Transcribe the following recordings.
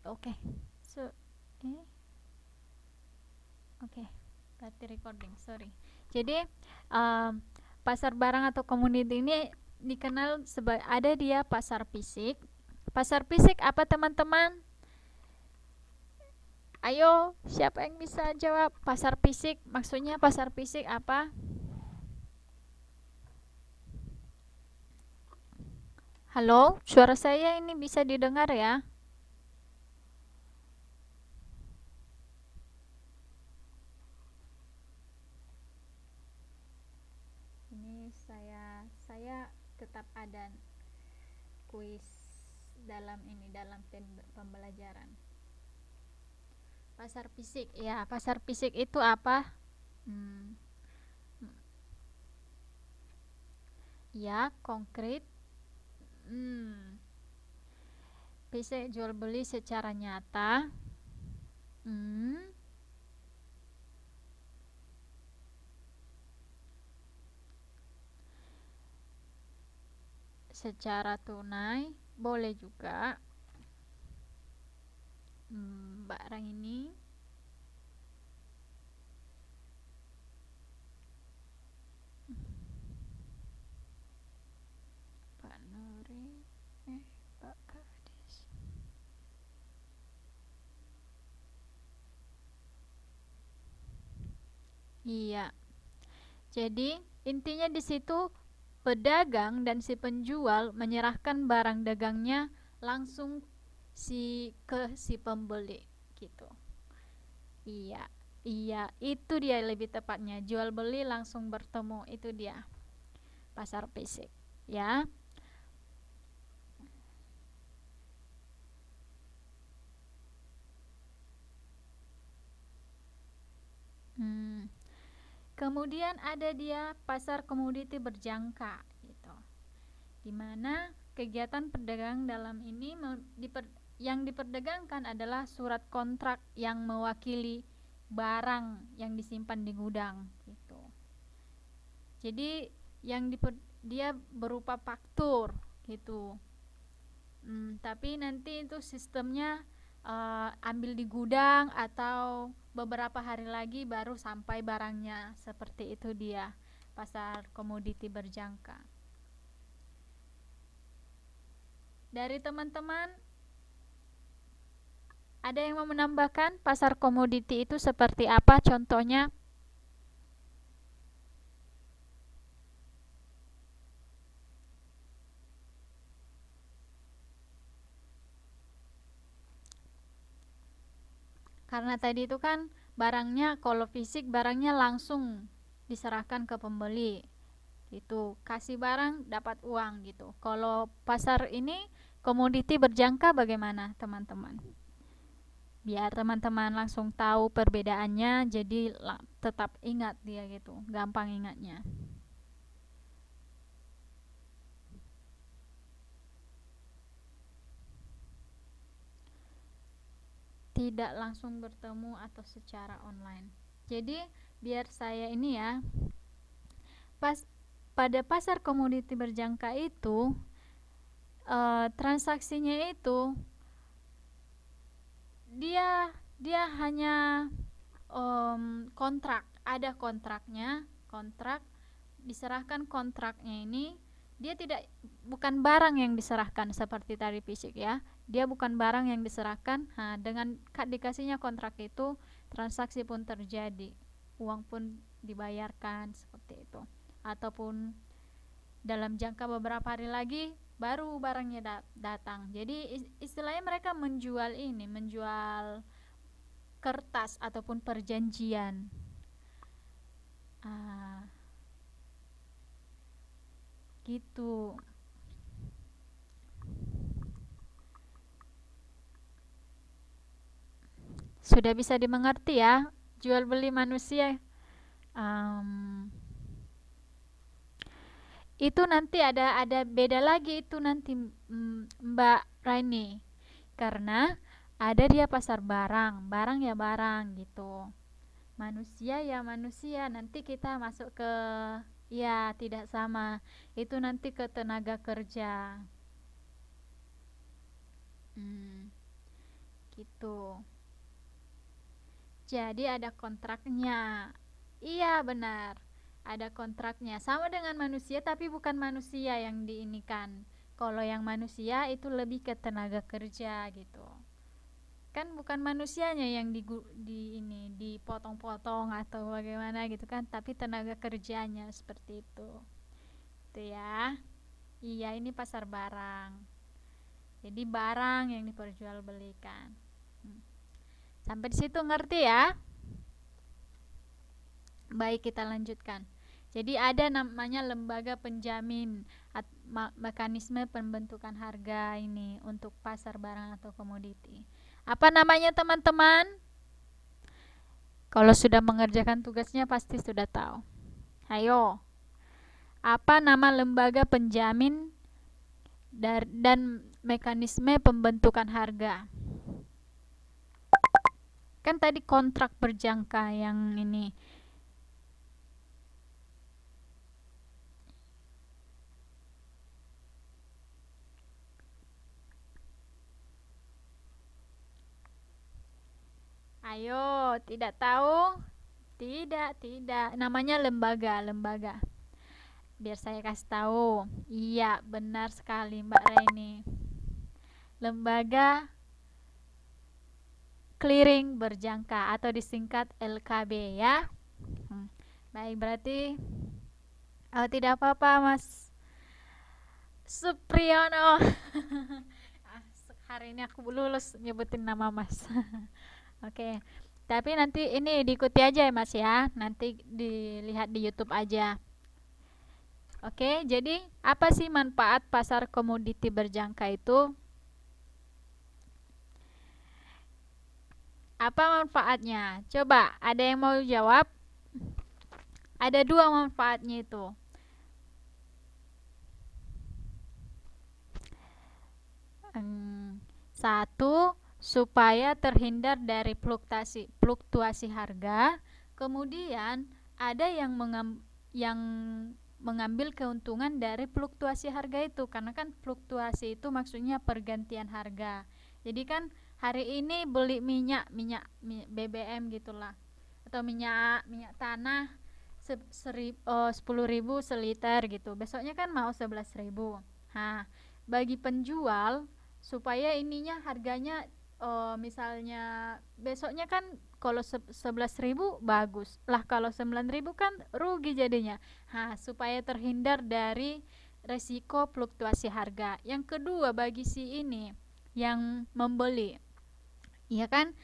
Oke. So, ini oke. Berarti recording, sorry. Jadi, um, pasar barang atau community ini dikenal sebagai ada dia pasar fisik. Pasar fisik apa teman-teman? Ayo, siapa yang bisa jawab? Pasar fisik, maksudnya pasar fisik apa? Halo, suara saya ini bisa didengar ya? Ini saya tetap ada kuis dalam ini dalam pembelajaran. Pasar fisik, ya, pasar fisik itu apa? Hmm, ya, konkret. Hmm, Fisik jual beli secara nyata. Hmm, Secara tunai boleh juga. Barang ini Pak Nuri, Pak Kafdis. Iya. Jadi intinya di situ pedagang dan si penjual menyerahkan barang dagangnya langsung si pembeli gitu. Iya. Iya, itu dia lebih tepatnya. Jual beli langsung bertemu, itu dia pasar fisik. Ya. Hmm. Kemudian ada dia pasar komoditi berjangka gitu. Di mana kegiatan pedagang dalam ini yang diperdagangkan adalah surat kontrak yang mewakili barang yang disimpan di gudang gitu. Jadi dia berupa faktur gitu. Tapi nanti itu sistemnya ambil di gudang atau beberapa hari lagi baru sampai barangnya, seperti itu dia pasar komoditi berjangka. Dari teman-teman ada yang mau menambahkan pasar komoditi itu seperti apa contohnya? Karena tadi itu kan barangnya, kalau fisik barangnya langsung diserahkan ke pembeli. Itu kasih barang dapat uang gitu. Kalau pasar ini komoditi berjangka bagaimana, teman-teman? Biar teman-teman langsung tahu perbedaannya, jadi tetap ingat dia gitu, gampang ingatnya. Tidak langsung bertemu atau secara online. Jadi biar saya ini ya, pas pada pasar komoditi berjangka itu transaksinya itu dia dia hanya kontrak, ada kontraknya, kontrak diserahkan, kontraknya ini dia tidak, bukan barang yang diserahkan seperti tadi fisik ya, dia bukan barang yang diserahkan. Nah, dengan dikasihnya kontrak itu transaksi pun terjadi, uang pun dibayarkan seperti itu, ataupun dalam jangka beberapa hari lagi baru barangnya datang. Jadi istilahnya mereka menjual ini, menjual kertas ataupun perjanjian. Ah, gitu. Sudah bisa dimengerti ya, jual beli manusia. Um, itu nanti ada beda lagi itu nanti, Mbak Raini, karena ada dia pasar barang, barang ya barang gitu. Manusia ya manusia, nanti kita masuk ke, ya tidak sama. Itu nanti ke tenaga kerja. Hmm, gitu. Jadi ada kontraknya. Iya, benar. Ada kontraknya. Sama dengan manusia tapi bukan manusia yang diinikan. Kalau yang manusia itu lebih ke tenaga kerja gitu. Kan bukan manusianya yang di ini dipotong-potong atau bagaimana gitu kan, tapi tenaga kerjanya seperti itu. Itu ya. Iya, ini pasar barang. Jadi barang yang diperjualbelikan. Hmm. Sampai di situ ngerti ya? Baik, kita lanjutkan. Jadi ada namanya lembaga penjamin mekanisme pembentukan harga ini untuk pasar barang atau komoditi. Apa namanya teman-teman? Kalau sudah mengerjakan tugasnya pasti sudah tahu. Ayo. Apa nama lembaga penjamin dan mekanisme pembentukan harga? Kan tadi kontrak berjangka yang ini. Ayo, tidak tahu? Tidak. Namanya lembaga. Biar saya kasih tahu. Iya, benar sekali Mbak Reni. Lembaga clearing berjangka atau disingkat LKB ya. Baik, berarti tidak apa-apa Mas Supriyono. Hari ini aku lulus nyebutin nama Mas. Oke. Tapi nanti ini diikuti aja ya Mas ya. Nanti dilihat di YouTube aja. Oke, jadi apa sih manfaat pasar komoditi berjangka itu? Apa manfaatnya? Coba, ada yang mau jawab? Ada dua manfaatnya itu. Satu, supaya terhindar dari fluktuasi harga. Kemudian ada yang mengambil keuntungan dari fluktuasi harga itu, karena kan fluktuasi itu maksudnya pergantian harga. Jadi kan hari ini beli minyak BBM gitulah, atau minyak tanah 10.000 seliter gitu, besoknya kan mau 11.000. Nah, bagi penjual supaya ininya harganya misalnya besoknya kan kalau 11.000 bagus lah, kalau 9.000 kan rugi jadinya. Supaya terhindar dari resiko fluktuasi harga. Yang kedua, bagi si ini yang membeli, iya kan,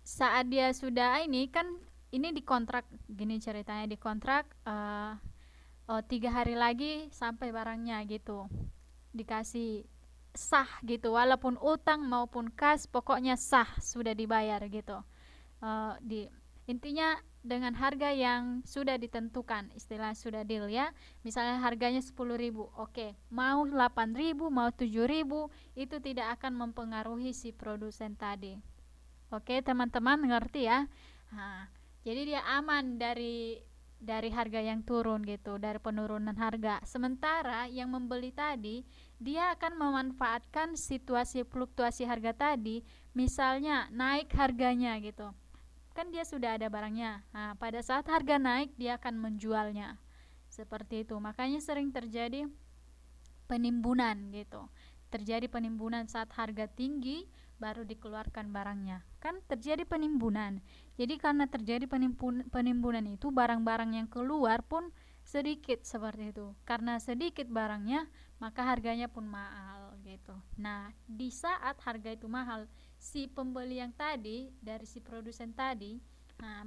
saat dia sudah ini kan, ini dikontrak gini ceritanya, dikontrak 3 hari lagi sampai barangnya gitu, dikasih sah gitu, walaupun utang maupun kas, pokoknya sah, sudah dibayar gitu. Intinya dengan harga yang sudah ditentukan, istilah sudah deal ya. Misalnya harganya 10.000, oke, mau 8.000 mau 7.000, itu tidak akan mempengaruhi si produsen tadi. Oke teman-teman, ngerti ya? Jadi dia aman dari harga yang turun gitu, dari penurunan harga. Sementara yang membeli tadi, dia akan memanfaatkan situasi fluktuasi harga tadi, misalnya naik harganya gitu. Kan dia sudah ada barangnya. Pada saat harga naik, dia akan menjualnya. Seperti itu. Makanya sering terjadi penimbunan gitu. Terjadi penimbunan saat harga tinggi baru dikeluarkan barangnya. Kan terjadi penimbunan. Jadi karena terjadi penimbunan itu, barang-barang yang keluar pun sedikit seperti itu. Karena sedikit barangnya, maka harganya pun mahal gitu. Nah, di saat harga itu mahal, si pembeli yang tadi dari si produsen tadi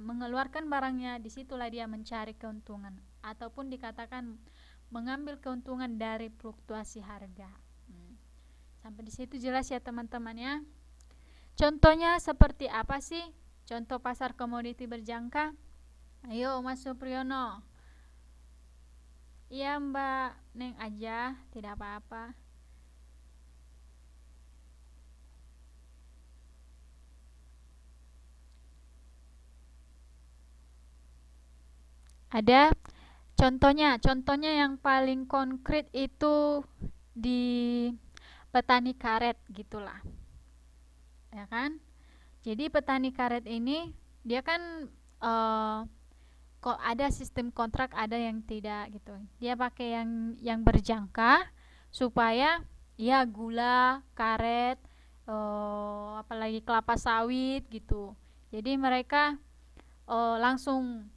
mengeluarkan barangnya, disitulah dia mencari keuntungan, ataupun dikatakan mengambil keuntungan dari fluktuasi harga. Sampai di situ jelas ya teman-teman ya. Contohnya seperti apa sih? Contoh pasar komoditi berjangka. Ayo Mas Supriyono. Iya Mbak Neng aja, tidak apa-apa. Ada contohnya yang paling konkret itu di petani karet gitulah. ya kan? Jadi petani karet ini dia kan kok ada sistem kontrak, ada yang tidak gitu. Dia pakai yang berjangka supaya ya gula, karet, apalagi kelapa sawit gitu. Jadi mereka langsung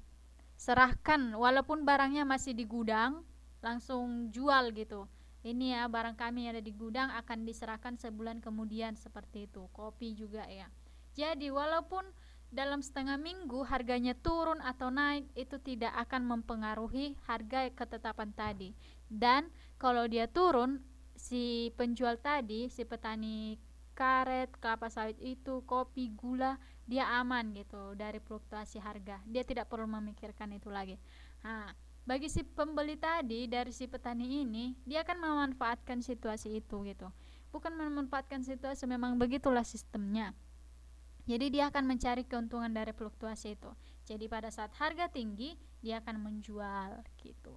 serahkan walaupun barangnya masih di gudang, langsung jual gitu. Ini ya barang kami ada di gudang akan diserahkan sebulan kemudian, seperti itu. Kopi juga ya. Jadi walaupun dalam setengah minggu harganya turun atau naik, itu tidak akan mempengaruhi harga ketetapan tadi. Dan kalau dia turun, si penjual tadi, si petani karet, kelapa sawit itu, kopi, gula, dia aman gitu dari fluktuasi harga. Dia tidak perlu memikirkan itu lagi. Nah, bagi si pembeli tadi dari si petani ini, dia akan memanfaatkan situasi itu gitu. Bukan memanfaatkan situasi, memang begitulah sistemnya. Jadi dia akan mencari keuntungan dari fluktuasi itu. Jadi pada saat harga tinggi, dia akan menjual gitu.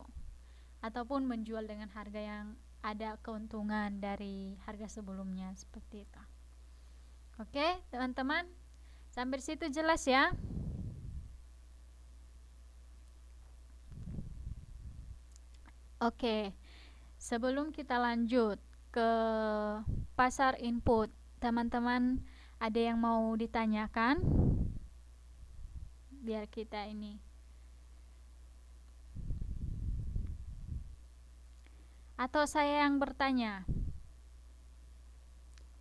Ataupun menjual dengan harga yang ada keuntungan dari harga sebelumnya, seperti itu. Oke, teman-teman. Sampai situ jelas ya? Oke. Sebelum kita lanjut ke pasar input, teman-teman ada yang mau ditanyakan? Biar kita ini. Atau saya yang bertanya?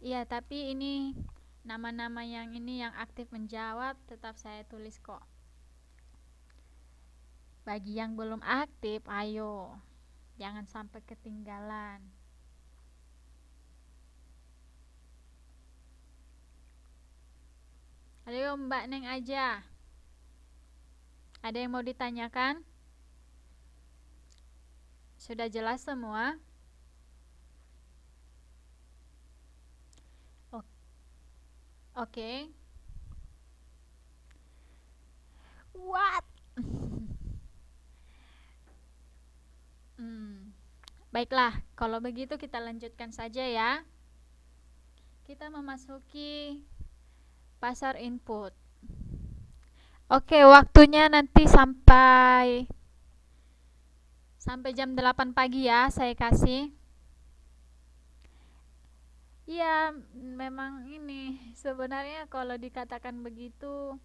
Iya, tapi ini nama-nama yang ini yang aktif menjawab tetap saya tulis kok. Bagi yang belum aktif, ayo. Jangan sampai ketinggalan. Ayo Mbak Neng aja. Ada yang mau ditanyakan? Sudah jelas semua? Oke. What? Baiklah, kalau begitu kita lanjutkan saja ya. Kita memasuki pasar input. Oke, waktunya nanti sampai jam 8 pagi ya, saya kasih. Iya, memang ini sebenarnya kalau dikatakan begitu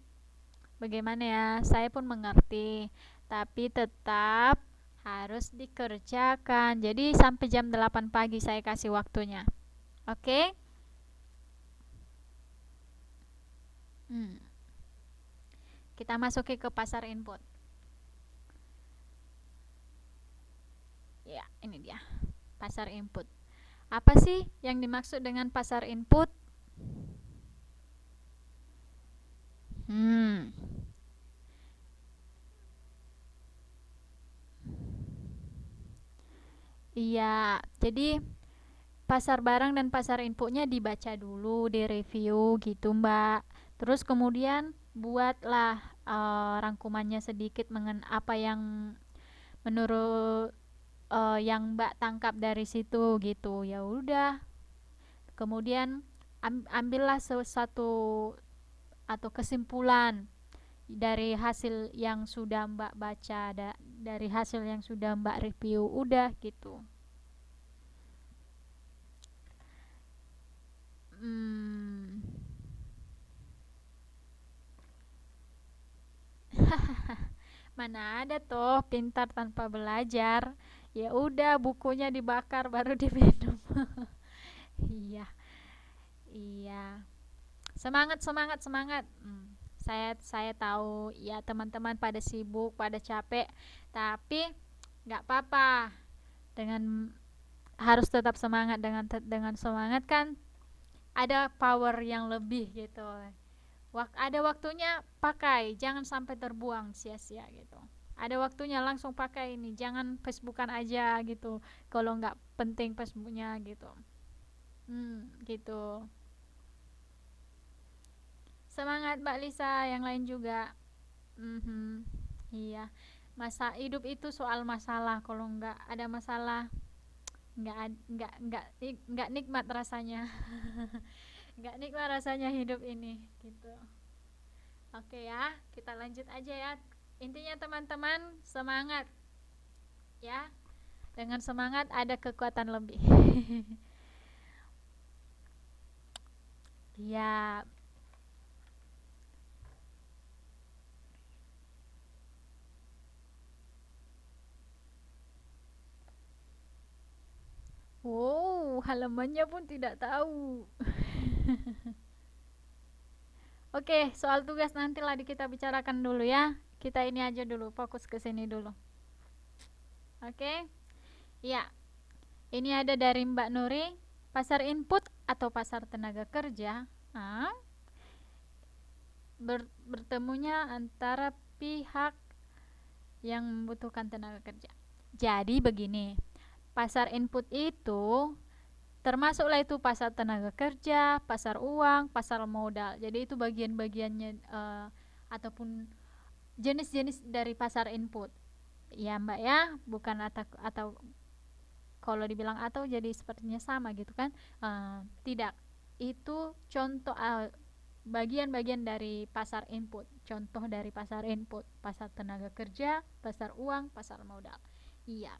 bagaimana ya? Saya pun mengerti, tapi tetap harus dikerjakan. Jadi sampai jam 8 pagi saya kasih waktunya. Oke? Kita masuki ke pasar input. Ya, ini dia. Pasar input. Apa sih yang dimaksud dengan pasar input? Iya, jadi pasar barang dan pasar inputnya dibaca dulu, direview gitu Mbak. Terus kemudian buatlah rangkumannya sedikit mengenai apa yang menurut yang Mbak tangkap dari situ gitu. Ya udah. Kemudian ambillah sesuatu atau kesimpulan dari hasil yang sudah Mbak baca, dari hasil yang sudah Mbak review, udah gitu. Mana ada toh pintar tanpa belajar. Ya udah, bukunya dibakar baru diminum. Iya, iya. Semangat, semangat, semangat. Saya tahu ya teman-teman pada sibuk, pada capek, tapi nggak apa-apa. Dengan harus tetap semangat, dengan semangat kan ada power yang lebih gitu. Ada waktunya pakai, jangan sampai terbuang sia-sia gitu. Ada waktunya langsung pakai ini, jangan Facebookan aja gitu. Kalau nggak penting Facebooknya gitu. Gitu. Semangat Mbak Lisa, yang lain juga. Iya. Masa hidup itu soal masalah. Kalau nggak ada masalah, nggak nikmat rasanya. Nggak nikmat rasanya hidup ini gitu. Oke ya, kita lanjut aja ya. Intinya teman-teman semangat ya. Dengan semangat ada kekuatan lebih. Ya. Wow, halamannya pun tidak tahu. Oke, soal tugas nantilah kita bicarakan dulu ya. Kita ini aja dulu, fokus ke sini dulu. Oke? Ya, ini ada dari Mbak Nuri, pasar input atau pasar tenaga kerja. Ah, bertemunya antara pihak yang membutuhkan tenaga kerja. Jadi begini, pasar input itu termasuklah itu pasar tenaga kerja, pasar uang, pasar modal. Jadi itu bagian-bagiannya ataupun jenis-jenis dari pasar input. Ya Mbak ya, bukan atau kalau dibilang atau jadi sepertinya sama gitu kan. Tidak. Itu contoh bagian-bagian dari pasar input. Contoh dari pasar input, pasar tenaga kerja, pasar uang, pasar modal. Iya.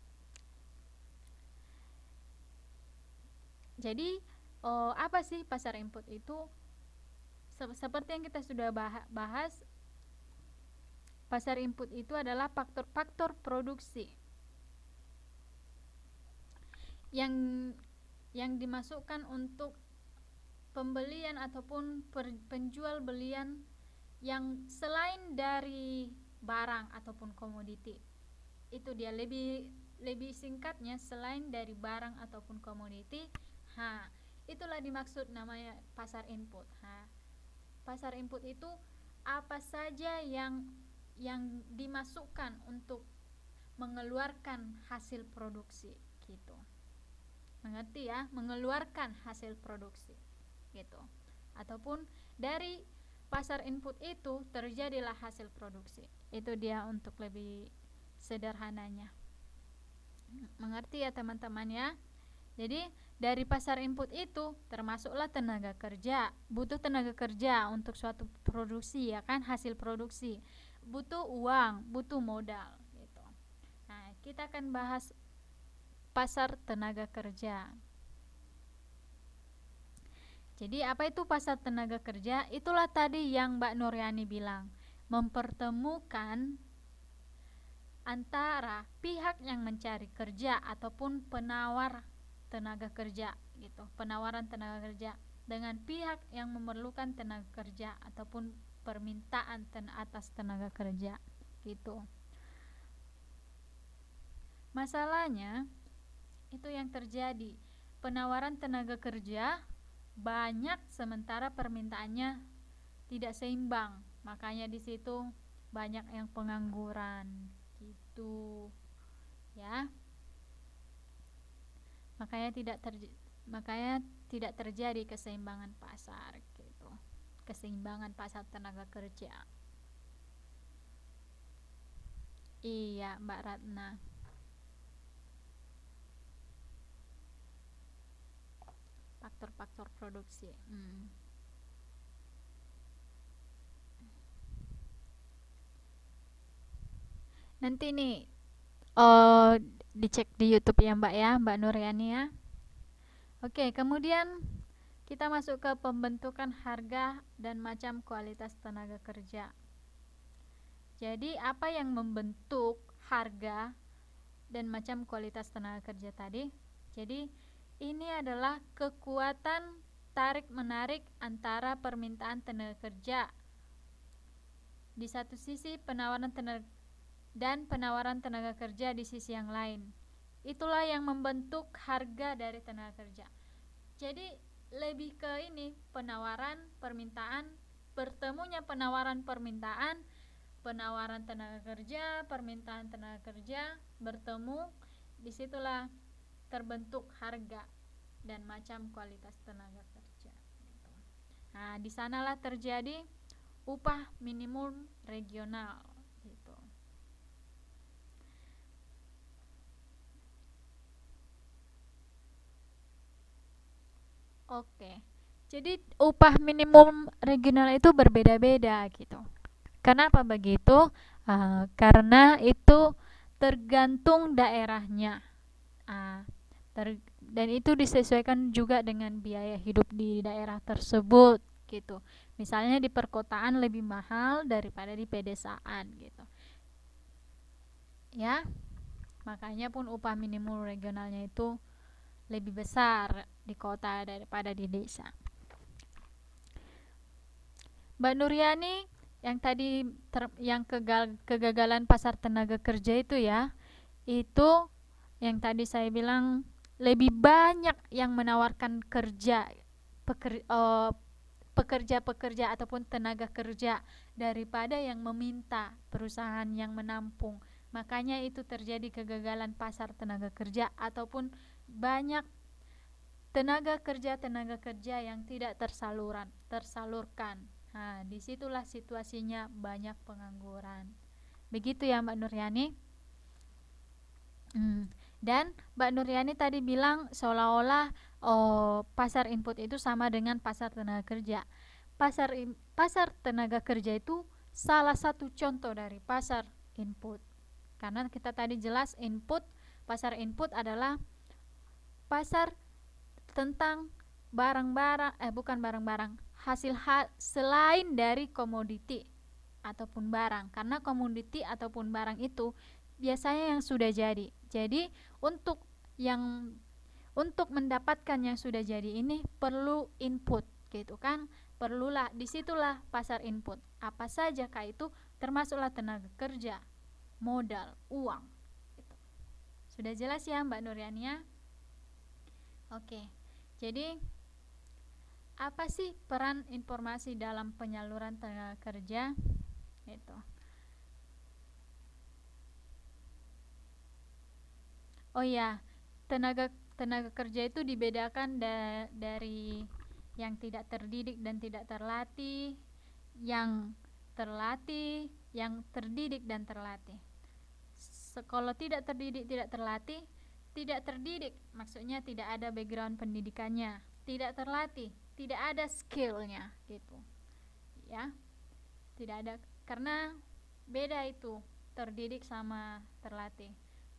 Jadi apa sih pasar input itu? Seperti yang kita sudah bahas, pasar input itu adalah faktor-faktor produksi yang dimasukkan untuk pembelian ataupun penjual belian yang selain dari barang ataupun komoditi. Itu dia lebih lebih singkatnya, selain dari barang ataupun komoditi. Itulah dimaksud namanya pasar input. Pasar input itu apa saja yang dimasukkan untuk mengeluarkan hasil produksi gitu. Mengerti ya? Mengeluarkan hasil produksi gitu. Ataupun dari pasar input itu terjadilah hasil produksi. Itu dia untuk lebih sederhananya. Mengerti ya teman-teman ya? Jadi dari pasar input itu termasuklah tenaga kerja. Butuh tenaga kerja untuk suatu produksi ya kan, hasil produksi. Butuh uang, butuh modal gitu. Nah, kita akan bahas pasar tenaga kerja. Jadi apa itu pasar tenaga kerja? Itulah tadi yang Mbak Nuryani bilang, mempertemukan antara pihak yang mencari kerja ataupun penawar tenaga kerja gitu, penawaran tenaga kerja dengan pihak yang memerlukan tenaga kerja ataupun permintaan atas tenaga kerja gitu. Masalahnya itu yang terjadi, penawaran tenaga kerja banyak sementara permintaannya tidak seimbang, makanya di situ banyak yang pengangguran gitu ya. Makanya tidak terjadi keseimbangan pasar gitu, keseimbangan pasar tenaga kerja. Iya Mbak Ratna. Faktor-faktor produksi. Nanti nih dicek di YouTube ya Mbak ya, Mbak Nuryani ya. Oke, kemudian kita masuk ke pembentukan harga dan macam kualitas tenaga kerja. Jadi apa yang membentuk harga dan macam kualitas tenaga kerja tadi? Jadi ini adalah kekuatan tarik menarik antara permintaan tenaga kerja di satu sisi, penawaran tenaga kerja di sisi yang lain. Itulah yang membentuk harga dari tenaga kerja. Jadi lebih ke ini, penawaran, permintaan, bertemunya penawaran permintaan, penawaran tenaga kerja, permintaan tenaga kerja bertemu, disitulah terbentuk harga dan macam kualitas tenaga kerja. Nah, di sanalah terjadi upah minimum regional gitu. Oke. Jadi upah minimum regional itu berbeda-beda gitu. Kenapa begitu? Karena itu tergantung daerahnya. Ah, dan itu disesuaikan juga dengan biaya hidup di daerah tersebut gitu. Misalnya di perkotaan lebih mahal daripada di pedesaan gitu. Ya, makanya pun upah minimum regionalnya itu lebih besar di kota daripada di desa. Mbak Nuryani, yang tadi yang kegagalan pasar tenaga kerja itu ya, itu yang tadi saya bilang lebih banyak yang menawarkan pekerja-pekerja ataupun tenaga kerja daripada yang meminta perusahaan yang menampung. Makanya itu terjadi kegagalan pasar tenaga kerja ataupun banyak tenaga kerja yang tidak tersalurkan. Nah, disitulah situasinya banyak pengangguran. Begitu ya Mbak Nuryani. Dan Mbak Nuryani tadi bilang seolah-olah pasar input itu sama dengan pasar tenaga kerja. Pasar tenaga kerja itu salah satu contoh dari pasar input. Karena kita tadi jelas pasar input adalah pasar tentang barang-barang bukan barang-barang, selain dari komoditi ataupun barang. Karena komoditi ataupun barang itu biasanya yang sudah jadi. Jadi untuk yang untuk mendapatkan yang sudah jadi ini perlu input gitu kan. Perlulah disitulah pasar input. Apa saja kah itu? Termasuklah tenaga kerja, modal, uang gitu. Sudah jelas ya Mbak Nuryania? Oke. Jadi apa sih peran informasi dalam penyaluran tenaga kerja? Itu. Oh ya, tenaga tenaga kerja itu dibedakan dari yang tidak terdidik dan tidak terlatih, yang terlatih, yang terdidik dan terlatih. Kalau tidak terdidik, tidak terdidik maksudnya tidak ada background pendidikannya, tidak terlatih, tidak ada skillnya gitu. Ya, tidak ada, karena beda itu terdidik sama terlatih.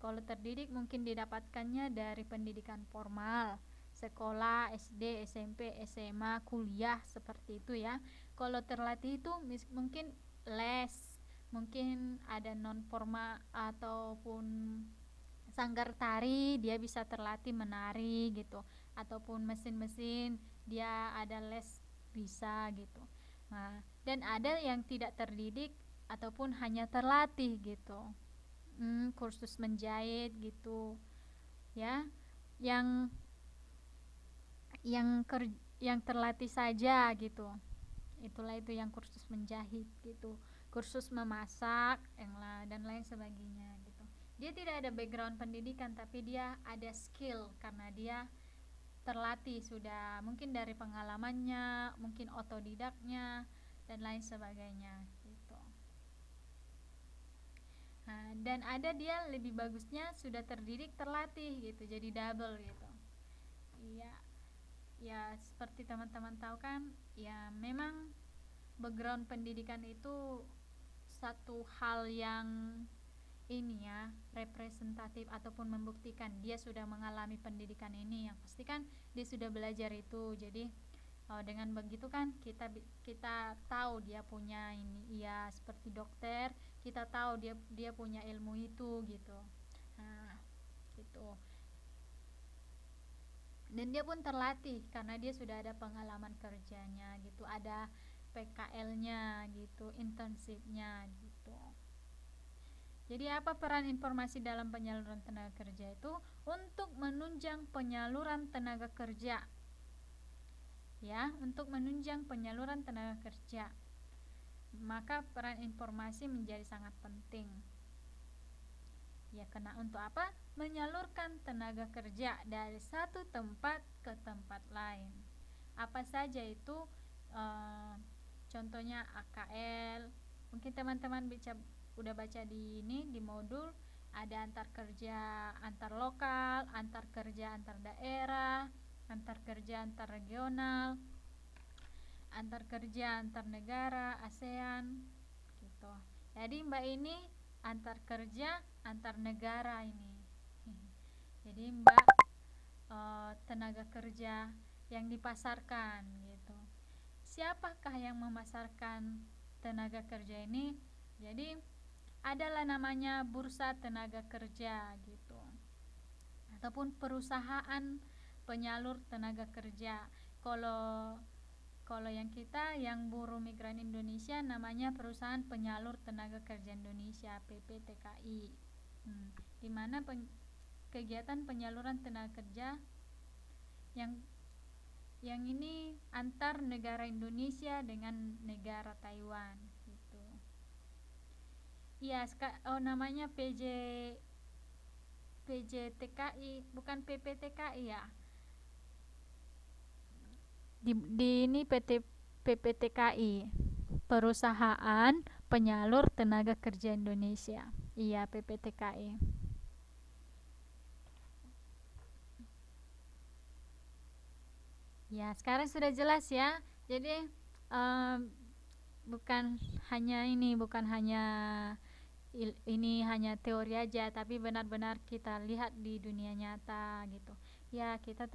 Kalau terdidik mungkin didapatkannya dari pendidikan formal, sekolah, SD, SMP, SMA, kuliah seperti itu ya. Kalau terlatih itu mungkin les, mungkin ada non formal ataupun sanggar tari, dia bisa terlatih menari gitu, ataupun mesin-mesin dia ada les bisa gitu. Nah, dan ada yang tidak terdidik ataupun hanya terlatih gitu, kursus menjahit gitu ya, yang yang ker, yang terlatih saja gitu. Itulah itu yang kursus menjahit gitu, kursus memasak dan lain sebagainya gitu. Dia tidak ada background pendidikan tapi dia ada skill karena dia terlatih sudah, mungkin dari pengalamannya, mungkin otodidaknya dan lain sebagainya gitu. Nah, dan ada dia lebih bagusnya sudah terdidik terlatih gitu, jadi double gitu. Iya, ya seperti teman-teman tahu kan, ya memang background pendidikan itu satu hal yang ini ya, representatif ataupun membuktikan dia sudah mengalami pendidikan ini, yang pasti kan dia sudah belajar itu. Jadi dengan begitu kan kita tahu dia punya ini, ya seperti dokter, kita tahu dia punya ilmu itu gitu. Nah, gitu. Dan dia pun terlatih karena dia sudah ada pengalaman kerjanya gitu, ada PKL-nya gitu, internship-nya gitu. Jadi apa peran informasi dalam penyaluran tenaga kerja itu? Untuk menunjang penyaluran tenaga kerja. Ya, untuk menunjang penyaluran tenaga kerja. Maka peran informasi menjadi sangat penting. Ya, karena untuk apa? Menyalurkan tenaga kerja dari satu tempat ke tempat lain. Apa saja itu? Contohnya AKL. Mungkin teman-teman udah baca di modul, ada antar kerja antar lokal, antar kerja antar daerah, antar kerja antar regional. antar kerja antar negara ASEAN gitu. Jadi Mbak ini antar kerja antar negara ini. Jadi Mbak tenaga kerja yang dipasarkan gitu. Siapakah yang memasarkan tenaga kerja ini? Jadi adalah namanya bursa tenaga kerja gitu, ataupun perusahaan penyalur tenaga kerja. Kalau kalau yang kita yang buruh migran Indonesia namanya perusahaan penyalur tenaga kerja Indonesia PPTKI. Di mana kegiatan penyaluran tenaga kerja yang ini antar negara Indonesia dengan negara Taiwan gitu. Iya, namanya PJTKI, bukan PPTKI ya. Di ini PPTKI, Perusahaan Penyalur Tenaga Kerja Indonesia. Iya, PPTKI. Ya, sekarang sudah jelas ya. Jadi bukan hanya ini hanya teori aja, tapi benar-benar kita lihat di dunia nyata gitu. Ya, kita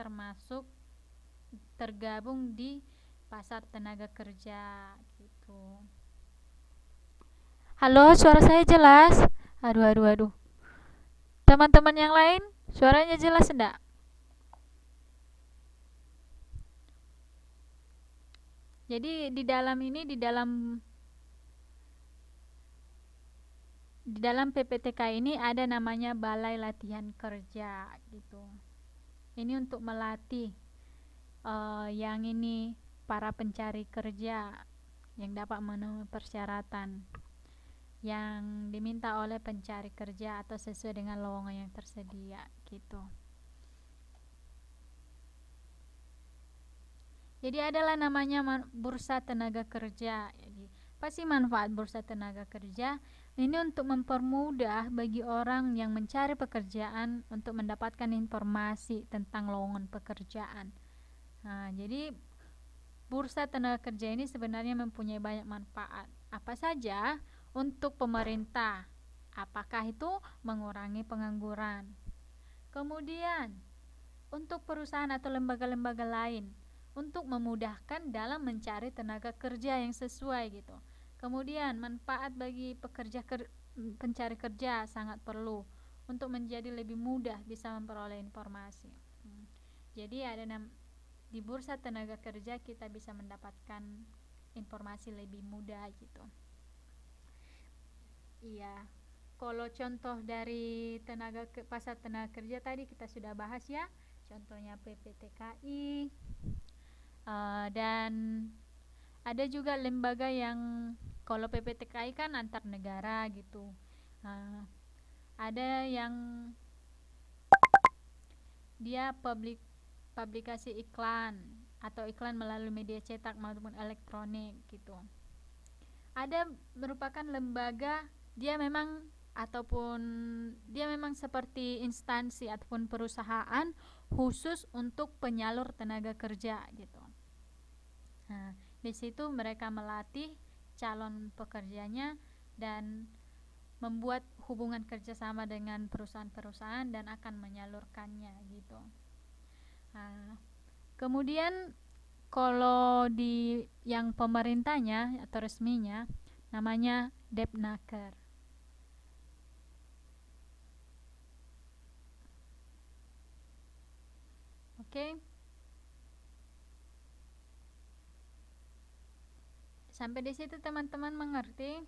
tergabung di pasar tenaga kerja gitu. Halo, suara saya jelas? Aduh. Teman-teman yang lain, suaranya jelas enggak? Jadi di dalam PPTK ini ada namanya Balai Latihan Kerja gitu. Ini untuk melatih yang ini para pencari kerja yang dapat memenuhi persyaratan yang diminta oleh pencari kerja atau sesuai dengan lowongan yang tersedia gitu. Jadi adalah namanya bursa tenaga kerja. Jadi apa sih manfaat bursa tenaga kerja? Ini untuk mempermudah bagi orang yang mencari pekerjaan untuk mendapatkan informasi tentang lowongan pekerjaan. Nah, jadi bursa tenaga kerja ini sebenarnya mempunyai banyak manfaat. Apa saja? Untuk pemerintah. Apakah itu mengurangi pengangguran? Kemudian, untuk perusahaan atau lembaga-lembaga lain, untuk memudahkan dalam mencari tenaga kerja yang sesuai gitu. Kemudian, manfaat bagi pencari kerja sangat perlu untuk menjadi lebih mudah bisa memperoleh informasi. Jadi di bursa tenaga kerja kita bisa mendapatkan informasi lebih mudah gitu. Iya. Kalau contoh dari pasar tenaga kerja tadi kita sudah bahas ya. Contohnya PPTKI, dan ada juga lembaga yang kalau PPTKI kan antar negara gitu. Ada yang dia publikasi iklan atau iklan melalui media cetak maupun elektronik gitu. Ada merupakan lembaga dia memang seperti instansi ataupun perusahaan khusus untuk penyalur tenaga kerja gitu. Nah, di situ mereka melatih calon pekerjanya dan membuat hubungan kerjasama dengan perusahaan-perusahaan dan akan menyalurkannya gitu. Nah, kemudian kalau di yang pemerintahnya atau resminya namanya Depnaker. Oke. Sampai di situ teman-teman mengerti?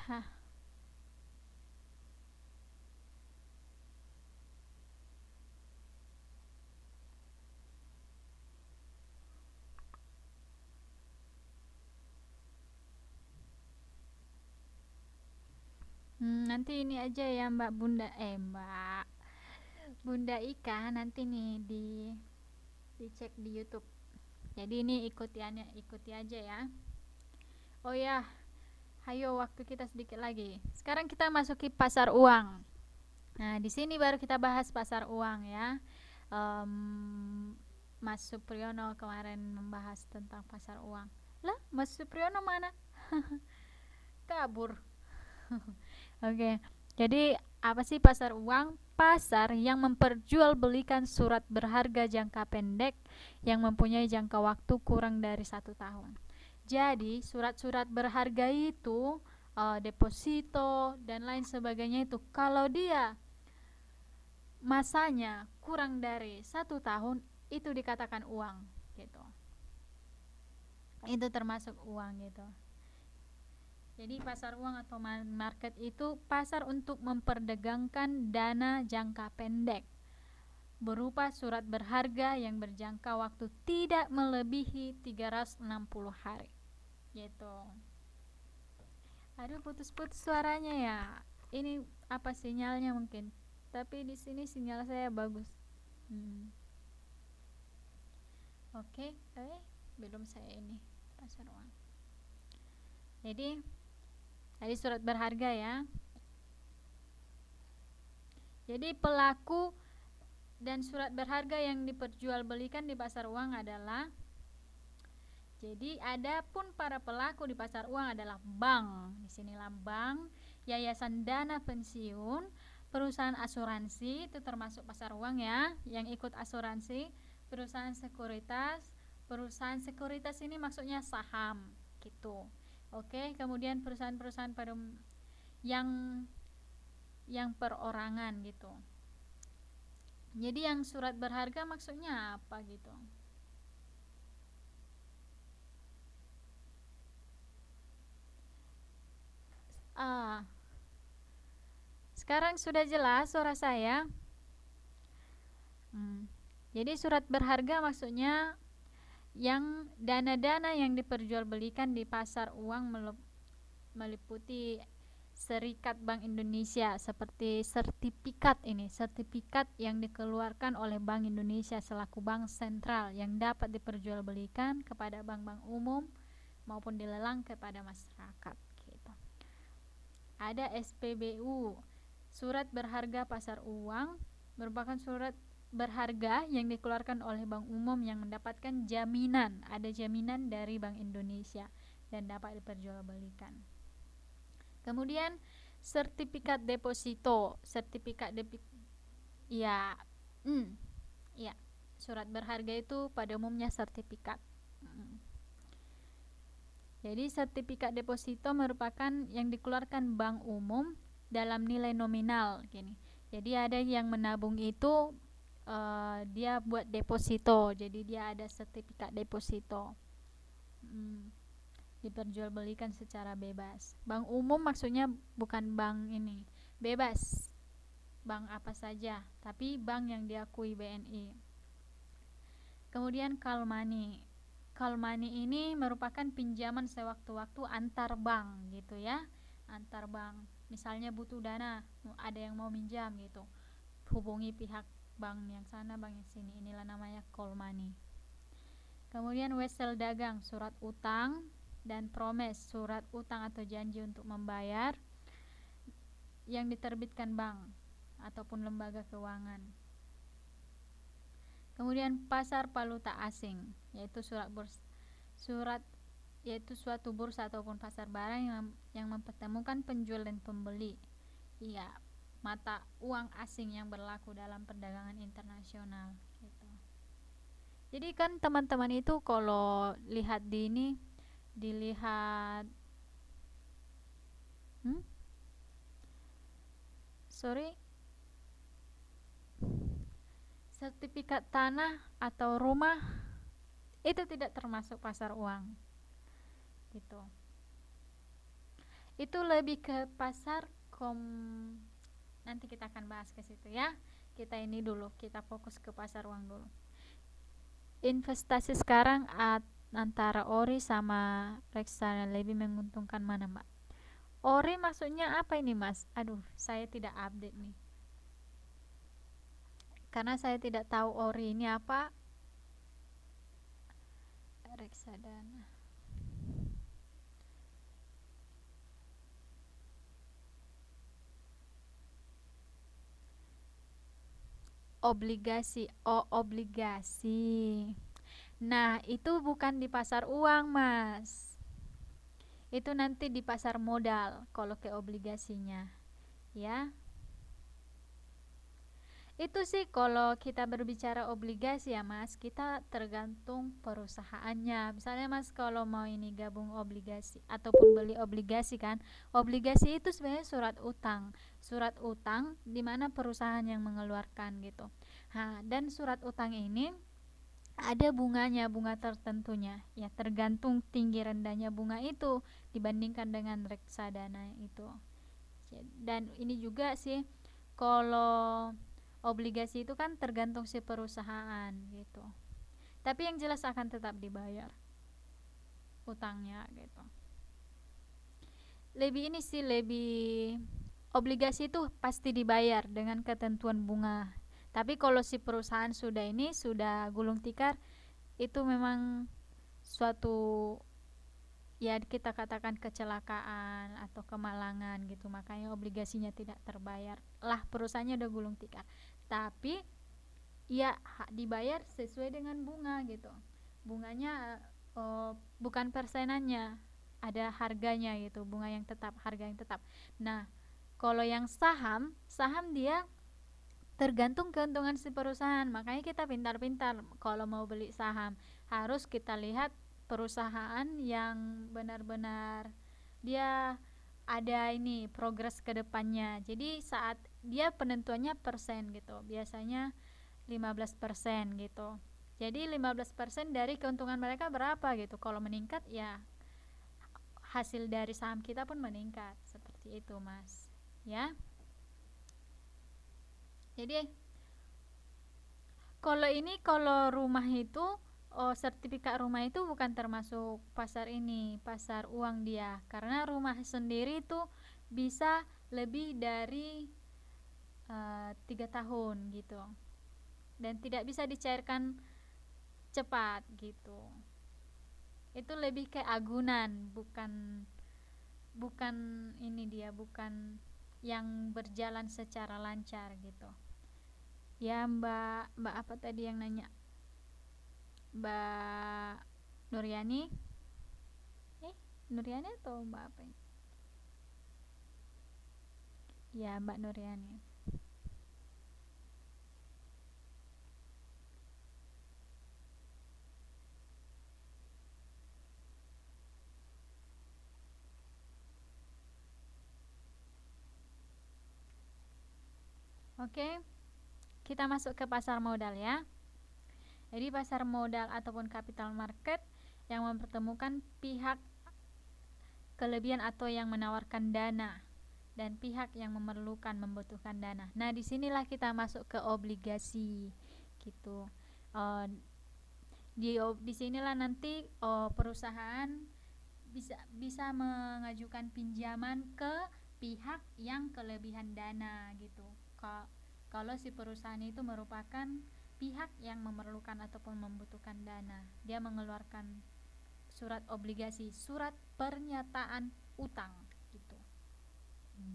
Hah. Nanti ini aja ya Mbak Bunda Ika nanti nih dicek di YouTube. Jadi ini ikuti aja ya. Oh ya, ayo waktu kita sedikit lagi. Sekarang kita masuki pasar uang. Nah, di sini baru kita bahas pasar uang ya. Mas Supriyono kemarin membahas tentang pasar uang. Lah, Mas Supriyono mana? Kabur. Oke. Jadi apa sih pasar uang? Pasar yang memperjualbelikan surat berharga jangka pendek yang mempunyai jangka waktu kurang dari 1 tahun. Jadi surat-surat berharga itu deposito dan lain sebagainya itu kalau dia masanya kurang dari 1 tahun itu dikatakan uang gitu. Itu termasuk uang gitu. Jadi pasar uang atau market itu pasar untuk memperdagangkan dana jangka pendek berupa surat berharga yang berjangka waktu tidak melebihi 360 hari. Gitu. Aduh, putus-putus suaranya ya. Ini apa sinyalnya mungkin? Tapi di sini sinyal saya bagus. Oke, belum saya ini pasar uang. Jadi tadi surat berharga ya. Jadi pelaku dan surat berharga yang diperjualbelikan di pasar uang adalah, jadi adapun para pelaku di pasar uang adalah bank. Disinilah bank, yayasan dana pensiun, perusahaan asuransi itu termasuk pasar uang ya, yang ikut asuransi, perusahaan sekuritas. Perusahaan sekuritas ini maksudnya saham gitu. Oke, kemudian perusahaan-perusahaan pada yang perorangan gitu. Jadi yang surat berharga maksudnya apa gitu? Sekarang sudah jelas suara saya? Jadi surat berharga maksudnya yang dana-dana yang diperjualbelikan di pasar uang meliputi Serikat Bank Indonesia, seperti sertifikat yang dikeluarkan oleh Bank Indonesia selaku bank sentral yang dapat diperjualbelikan kepada bank-bank umum maupun dilelang kepada masyarakat gitu. Ada SPBU, surat berharga pasar uang, merupakan surat berharga yang dikeluarkan oleh bank umum yang mendapatkan jaminan, ada jaminan dari Bank Indonesia dan dapat diperjualbelikan. Kemudian sertifikat deposito, ya, ya, surat berharga itu pada umumnya sertifikat. Jadi sertifikat deposito merupakan yang dikeluarkan bank umum dalam nilai nominal gini. Jadi ada yang menabung itu dia buat deposito, jadi dia ada sertifikat deposito. Diperjualbelikan secara bebas. Bank umum maksudnya bukan bank ini bebas, bank apa saja, tapi bank yang diakui BNI. Kemudian call money. Call money ini merupakan pinjaman sewaktu-waktu antar bank gitu ya, antar bank. Misalnya butuh dana, ada yang mau minjam gitu, hubungi pihak bank yang sana, bank yang sini, inilah namanya call money. Kemudian wesel dagang, surat utang, dan promise, surat utang atau janji untuk membayar yang diterbitkan bank ataupun lembaga keuangan. Kemudian pasar valuta asing, yaitu yaitu suatu bursa ataupun pasar barang yang mempertemukan penjual dan pembeli. Iya, mata uang asing yang berlaku dalam perdagangan internasional gitu. Jadi kan teman-teman itu kalau lihat di ini, dilihat sertifikat tanah atau rumah itu tidak termasuk pasar uang gitu. Itu lebih ke pasar nanti kita akan bahas ke situ ya. Kita ini dulu, kita fokus ke pasar uang dulu. Investasi sekarang antara ori sama reksadana lebih menguntungkan mana, Mbak? Ori maksudnya apa ini, Mas? Aduh, saya tidak update nih, karena saya tidak tahu ori ini apa. Reksadana. Obligasi. Oh, obligasi. Nah, itu bukan di pasar uang, Mas. Itu nanti di pasar modal kalau ke obligasinya, ya. Itu sih kalau kita berbicara obligasi ya Mas, kita tergantung perusahaannya. Misalnya Mas kalau mau ini gabung obligasi ataupun beli obligasi kan, obligasi itu sebenarnya surat utang. Surat utang di mana perusahaan yang mengeluarkan gitu. Nah, dan surat utang ini ada bunganya, bunga tertentunya. Ya, tergantung tinggi rendahnya bunga itu dibandingkan dengan reksadana itu. Dan ini juga sih kalau obligasi itu kan tergantung si perusahaan gitu, tapi yang jelas akan tetap dibayar utangnya gitu. Lebih ini sih, lebih obligasi itu pasti dibayar dengan ketentuan bunga, tapi kalau si perusahaan sudah ini sudah gulung tikar, itu memang suatu, ya kita katakan kecelakaan atau kemalangan gitu, makanya obligasinya tidak terbayar lah, perusahaannya udah gulung tikar, tapi ya dibayar sesuai dengan bunga gitu, bunganya bukan persenannya, ada harganya gitu, bunga yang tetap, harga yang tetap. Nah, kalau yang saham, saham dia tergantung keuntungan si perusahaan, makanya kita pintar-pintar kalau mau beli saham harus kita lihat perusahaan yang benar-benar dia ada ini progres ke depannya. Jadi saat dia penentuannya persen gitu, biasanya 15% gitu. Jadi 15% dari keuntungan mereka berapa gitu. Kalau meningkat ya hasil dari saham kita pun meningkat. Seperti itu, Mas. Ya. Jadi kalau ini, kalau rumah itu, oh, sertifikat rumah itu bukan termasuk pasar ini, pasar uang dia. Karena rumah sendiri itu bisa lebih dari 3 tahun gitu. Dan tidak bisa dicairkan cepat gitu. Itu lebih kayak agunan, bukan bukan ini, dia bukan yang berjalan secara lancar gitu. Ya, Mbak apa tadi yang nanya? Mbak Nuryani? Eh, Nuryani atau Mbak apa ini? Ya, Mbak Nuryani. Oke, kita masuk ke pasar modal ya. Jadi pasar modal ataupun capital market yang mempertemukan pihak kelebihan atau yang menawarkan dana dan pihak yang memerlukan, membutuhkan dana. Nah, disinilah kita masuk ke obligasi gitu. Uh, di sinilah nanti perusahaan bisa bisa mengajukan pinjaman ke pihak yang kelebihan dana gitu. Kalau si perusahaan itu merupakan pihak yang memerlukan ataupun membutuhkan dana, dia mengeluarkan surat obligasi, surat pernyataan utang gitu.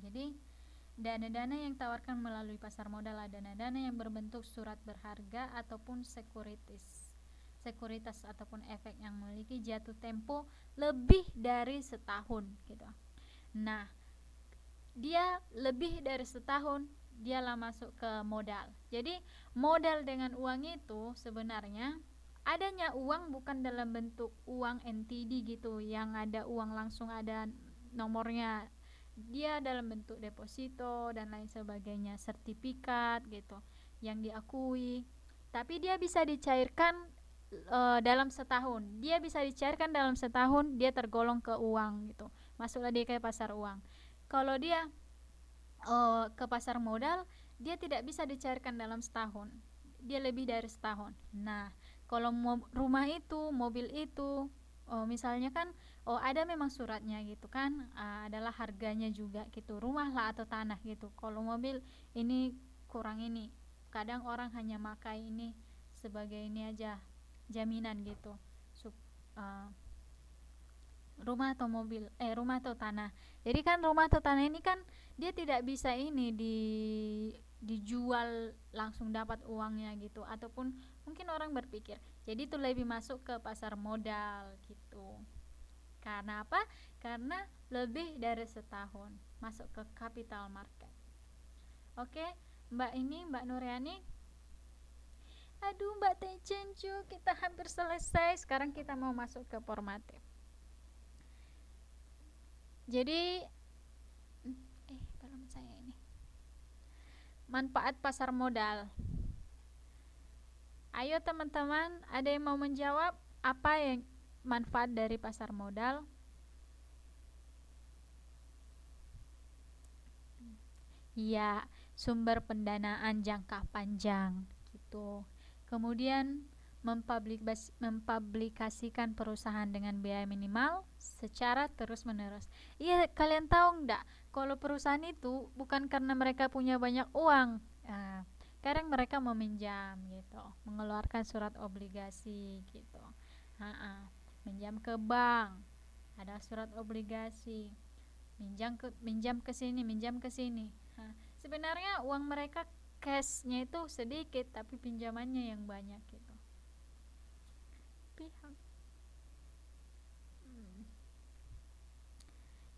Jadi dana-dana yang ditawarkan melalui pasar modal adalah dana-dana yang berbentuk surat berharga ataupun sekuritas ataupun efek yang memiliki jatuh tempo lebih dari setahun gitu. Nah, dia lebih dari setahun dialah masuk ke modal. Jadi modal dengan uang itu sebenarnya adanya uang bukan dalam bentuk uang NTD gitu yang ada uang langsung ada nomornya, dia dalam bentuk deposito dan lain sebagainya, sertifikat gitu yang diakui, tapi dia bisa dicairkan dalam setahun, dia tergolong ke uang gitu, masuklah dia ke pasar uang. Kalau dia ke pasar modal, dia tidak bisa dicairkan dalam setahun, dia lebih dari setahun. Nah, kalau rumah itu, mobil itu, misalnya kan, ada memang suratnya gitu kan, adalah harganya juga gitu, rumah lah atau tanah gitu. Kalau mobil ini kurang ini, kadang orang hanya makai ini sebagai ini aja, jaminan gitu. uh, rumah atau tanah. Jadi kan rumah atau tanah ini kan dia tidak bisa ini dijual langsung dapat uangnya gitu, ataupun mungkin orang berpikir jadi itu lebih masuk ke pasar modal gitu. Karena apa? Karena lebih dari setahun masuk ke capital market. Oke, Mbak Nuryani. Aduh, Mbak Tecencu, kita hampir selesai. Sekarang kita mau masuk ke formatif. Jadi belum saya ini. Manfaat pasar modal. Ayo teman-teman, ada yang mau menjawab apa yang manfaat dari pasar modal? Iya, sumber pendanaan jangka panjang gitu. Kemudian mempublikasikan perusahaan dengan biaya minimal secara terus-menerus. Iya, kalian tahu nggak? Kalau perusahaan itu bukan karena mereka punya banyak uang. Nah, kadang mereka meminjam gitu, mengeluarkan surat obligasi gitu. Minjam ke bank, ada surat obligasi, minjam ke sini. Nah, sebenarnya uang mereka cashnya itu sedikit, tapi pinjamannya yang banyak gitu. Pihak.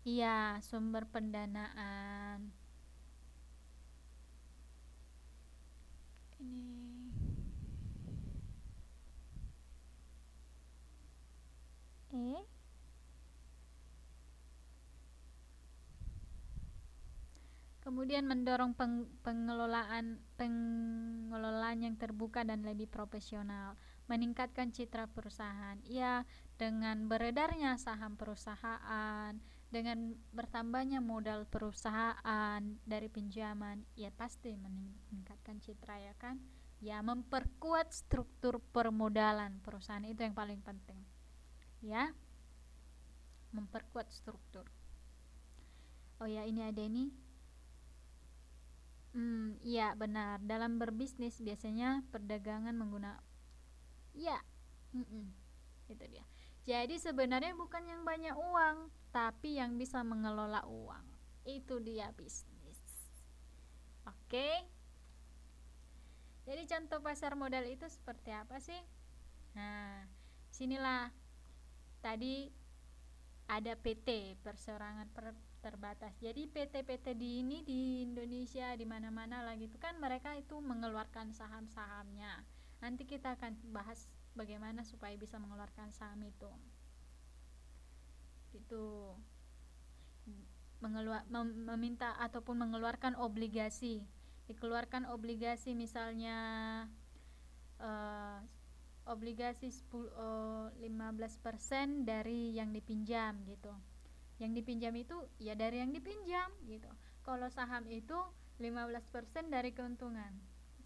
Iya, sumber pendanaan. Ini kemudian mendorong pengelolaan yang terbuka dan lebih profesional, meningkatkan citra perusahaan. Ya, dengan beredarnya saham perusahaan, dengan bertambahnya modal perusahaan dari pinjaman, ya pasti meningkatkan citra, ya kan? Ya, memperkuat struktur permodalan perusahaan, itu yang paling penting. Ya, memperkuat struktur. Oh ya, ini ada ini. Iya benar. Dalam berbisnis biasanya perdagangan menggunakan, ya, itu dia. Jadi sebenarnya bukan yang banyak uang, tapi yang bisa mengelola uang. Itu dia bisnis. Oke. Jadi contoh pasar modal itu seperti apa sih? Nah, sinilah tadi ada PT, perseorangan terbatas. Jadi PT-PT di Indonesia di mana-mana lagi itu kan mereka itu mengeluarkan saham-sahamnya. Nanti kita akan bahas bagaimana supaya bisa mengeluarkan saham itu. Gitu. Meminta ataupun mengeluarkan obligasi. Dikeluarkan obligasi misalnya obligasi 15% dari yang dipinjam gitu. Yang dipinjam itu ya dari yang dipinjam gitu. Kalau saham itu 15% dari keuntungan.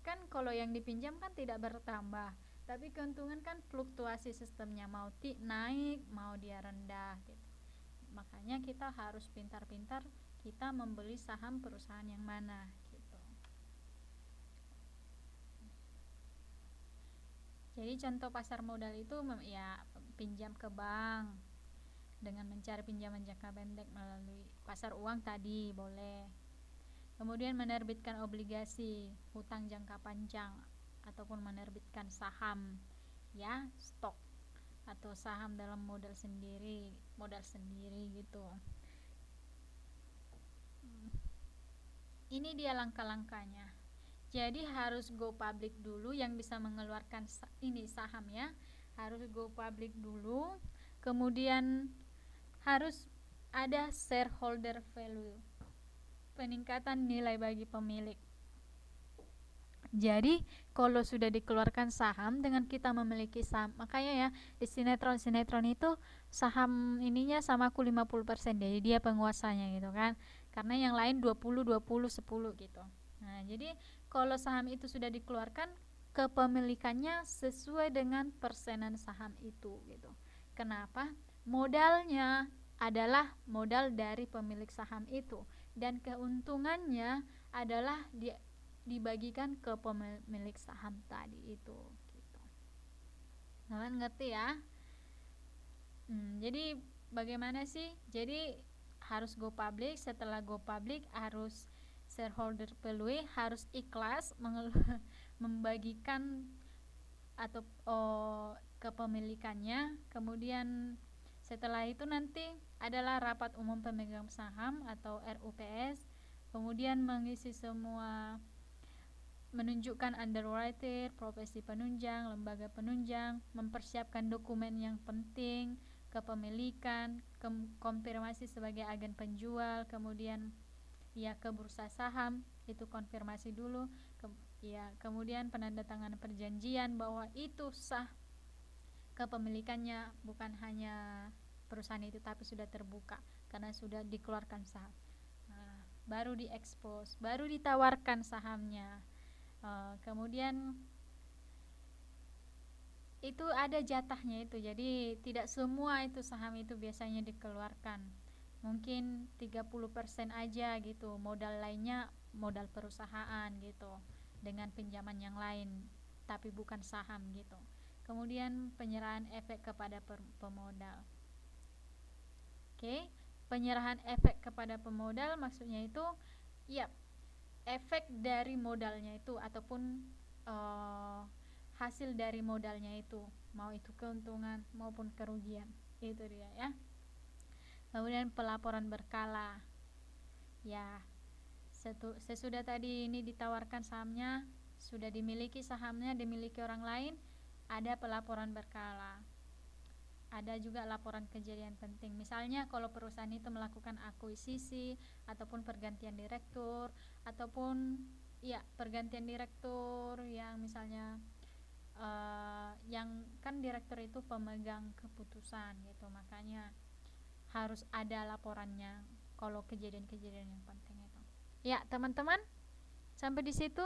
Kan kalau yang dipinjam kan tidak bertambah, tapi keuntungan kan fluktuasi sistemnya, mau naik, mau dia rendah gitu. Makanya kita harus pintar-pintar kita membeli saham perusahaan yang mana gitu. Jadi contoh pasar modal itu ya pinjam ke bank dengan mencari pinjaman jangka pendek melalui pasar uang tadi boleh. Kemudian menerbitkan obligasi hutang jangka panjang ataupun menerbitkan saham, ya, stok atau saham dalam modal sendiri gitu. Ini dia langkah-langkahnya. Jadi harus go public dulu, yang bisa mengeluarkan ini saham ya, harus go public dulu. Kemudian harus ada shareholder value, peningkatan nilai bagi pemilik. Jadi kalau sudah dikeluarkan saham dengan kita memiliki saham, makanya ya di sinetron itu saham ininya sama aku 50%, jadi dia penguasanya gitu kan, karena yang lain 20 20 10 gitu. Nah, jadi kalau saham itu sudah dikeluarkan, kepemilikannya sesuai dengan persenan saham itu gitu. Kenapa? Modalnya adalah modal dari pemilik saham itu, dan keuntungannya adalah dibagikan ke pemilik saham tadi itu gitu. Kalian ngerti ya? Jadi bagaimana sih? Jadi harus go public, setelah go public harus shareholder pelui harus ikhlas membagikan atau kepemilikannya. Kemudian setelah itu nanti adalah rapat umum pemegang saham atau RUPS, kemudian mengisi semua, menunjukkan underwriter, profesi penunjang, lembaga penunjang, mempersiapkan dokumen yang penting, kepemilikan, konfirmasi sebagai agen penjual, kemudian ya ke bursa saham itu konfirmasi dulu, ya kemudian penandatanganan perjanjian bahwa itu sah kepemilikannya, bukan hanya perusahaan itu tapi sudah terbuka karena sudah dikeluarkan saham. Nah, baru diekspos, baru ditawarkan sahamnya. Kemudian itu ada jatahnya itu, jadi tidak semua itu saham itu biasanya dikeluarkan, mungkin 30% aja gitu, modal lainnya modal perusahaan gitu dengan pinjaman yang lain tapi bukan saham gitu. Kemudian penyerahan efek kepada pemodal. Oke, penyerahan efek kepada pemodal maksudnya itu ya efek dari modalnya itu ataupun hasil dari modalnya itu, mau itu keuntungan maupun kerugian, itu dia ya. Kemudian pelaporan berkala ya, sesudah tadi ini ditawarkan sahamnya, sudah dimiliki sahamnya, dimiliki orang lain, ada pelaporan berkala. Ada juga laporan kejadian penting, misalnya kalau perusahaan itu melakukan akuisisi ataupun pergantian direktur, ataupun ya pergantian direktur yang misalnya yang kan direktur itu pemegang keputusan gitu, makanya harus ada laporannya kalau kejadian-kejadian yang penting itu. Ya teman-teman, sampai di situ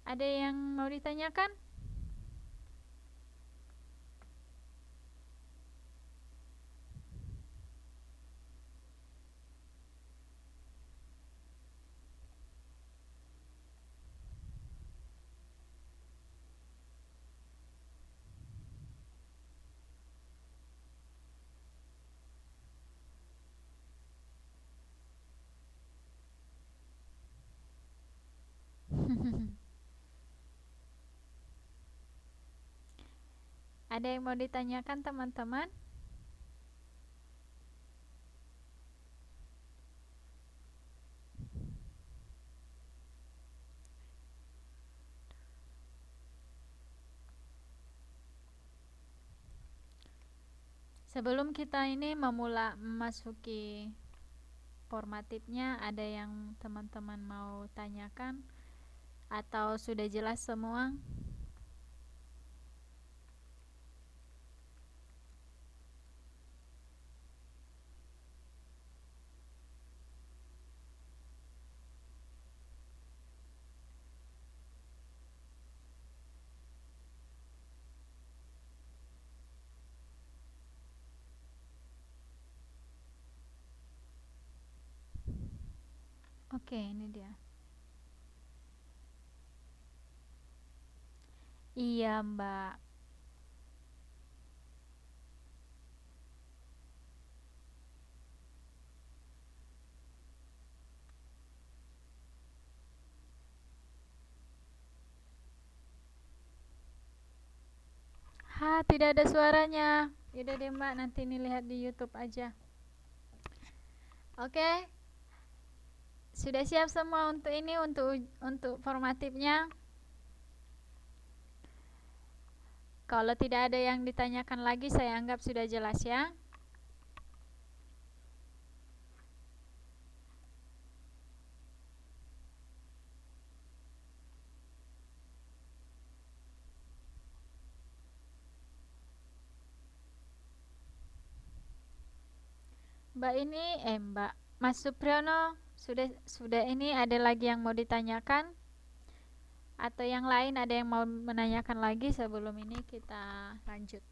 ada yang mau ditanyakan? Ada yang mau ditanyakan teman-teman? Sebelum kita ini memasuki formatifnya, ada yang teman-teman mau tanyakan atau sudah jelas semua? Oke, ini dia. Iya, Mbak. Tidak ada suaranya. Yaudah deh Mbak, nanti ini lihat di YouTube aja. Oke, sudah siap semua untuk ini, untuk formatifnya? Kalau tidak ada yang ditanyakan lagi, saya anggap sudah jelas ya. Mbak Mas Supriyono, sudah ini ada lagi yang mau ditanyakan? Atau yang lain ada yang mau menanyakan lagi sebelum ini kita lanjut?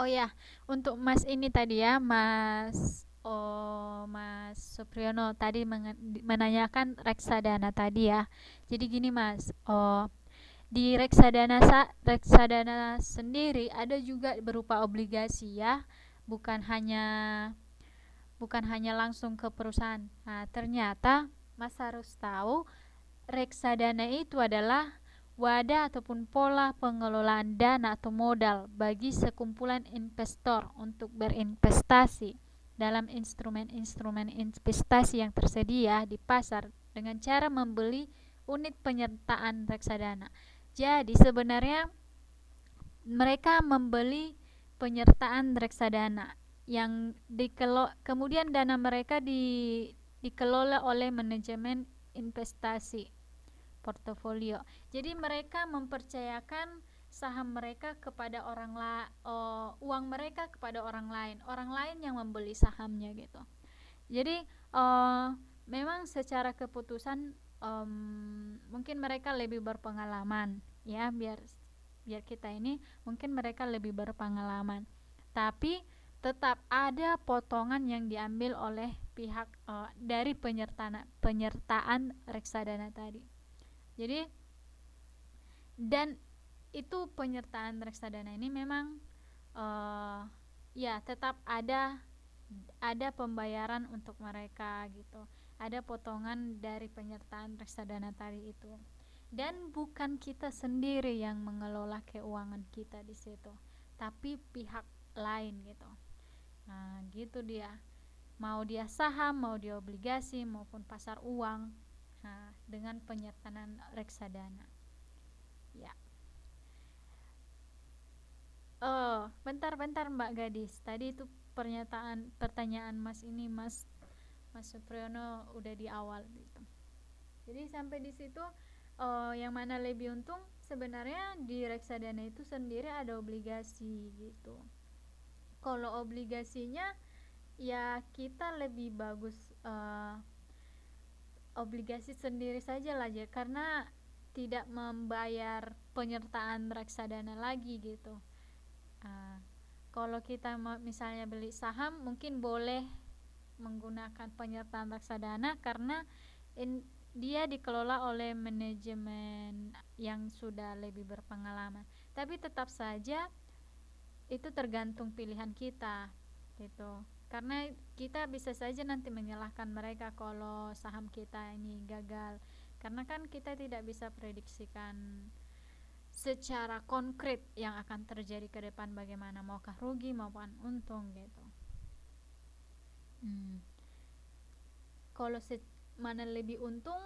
Oh ya, untuk Mas ini tadi ya, Mas Supriyono tadi menanyakan reksadana tadi ya. Jadi gini Mas, di reksadana sendiri ada juga berupa obligasi ya, bukan hanya bukan hanya langsung ke perusahaan. Nah, ternyata Mas harus tahu reksadana itu adalah wadah ataupun pola pengelolaan dana atau modal bagi sekumpulan investor untuk berinvestasi dalam instrumen-instrumen investasi yang tersedia di pasar dengan cara membeli unit penyertaan reksadana. Jadi sebenarnya mereka membeli penyertaan reksadana yang kemudian dana mereka dikelola oleh manajemen investasi portofolio. Jadi mereka mempercayakan saham mereka kepada uang mereka kepada orang lain yang membeli sahamnya gitu. Jadi memang secara keputusan mungkin mereka lebih berpengalaman ya, biar biar kita ini mungkin mereka lebih berpengalaman. Tapi tetap ada potongan yang diambil oleh pihak dari penyertaan reksadana tadi. Jadi dan itu penyertaan reksadana ini memang ya tetap ada pembayaran untuk mereka gitu. Ada potongan dari penyertaan reksadana tadi itu. Dan bukan kita sendiri yang mengelola keuangan kita di situ, tapi pihak lain gitu. Nah, gitu dia. Mau dia saham, mau dia obligasi maupun pasar uang. Nah, dengan penyertaan reksadana. Ya. Oh, bentar-bentar Mbak Gadis. Tadi itu pertanyaan Mas ini Mas Supriyono udah di awal gitu. Jadi sampai di situ yang mana lebih untung sebenarnya di reksadana itu sendiri ada obligasi gitu. Kalau obligasinya ya kita lebih bagus obligasi sendiri saja lah ya, karena tidak membayar penyertaan reksadana lagi gitu. Kalau kita misalnya beli saham mungkin boleh menggunakan penyertaan reksadana karena dia dikelola oleh manajemen yang sudah lebih berpengalaman. Tapi tetap saja itu tergantung pilihan kita gitu. Karena kita bisa saja nanti menyalahkan mereka kalau saham kita ini gagal. Karena kan kita tidak bisa prediksikan secara konkret yang akan terjadi ke depan, bagaimana maukah rugi maupun untung gitu. Kalau mana lebih untung,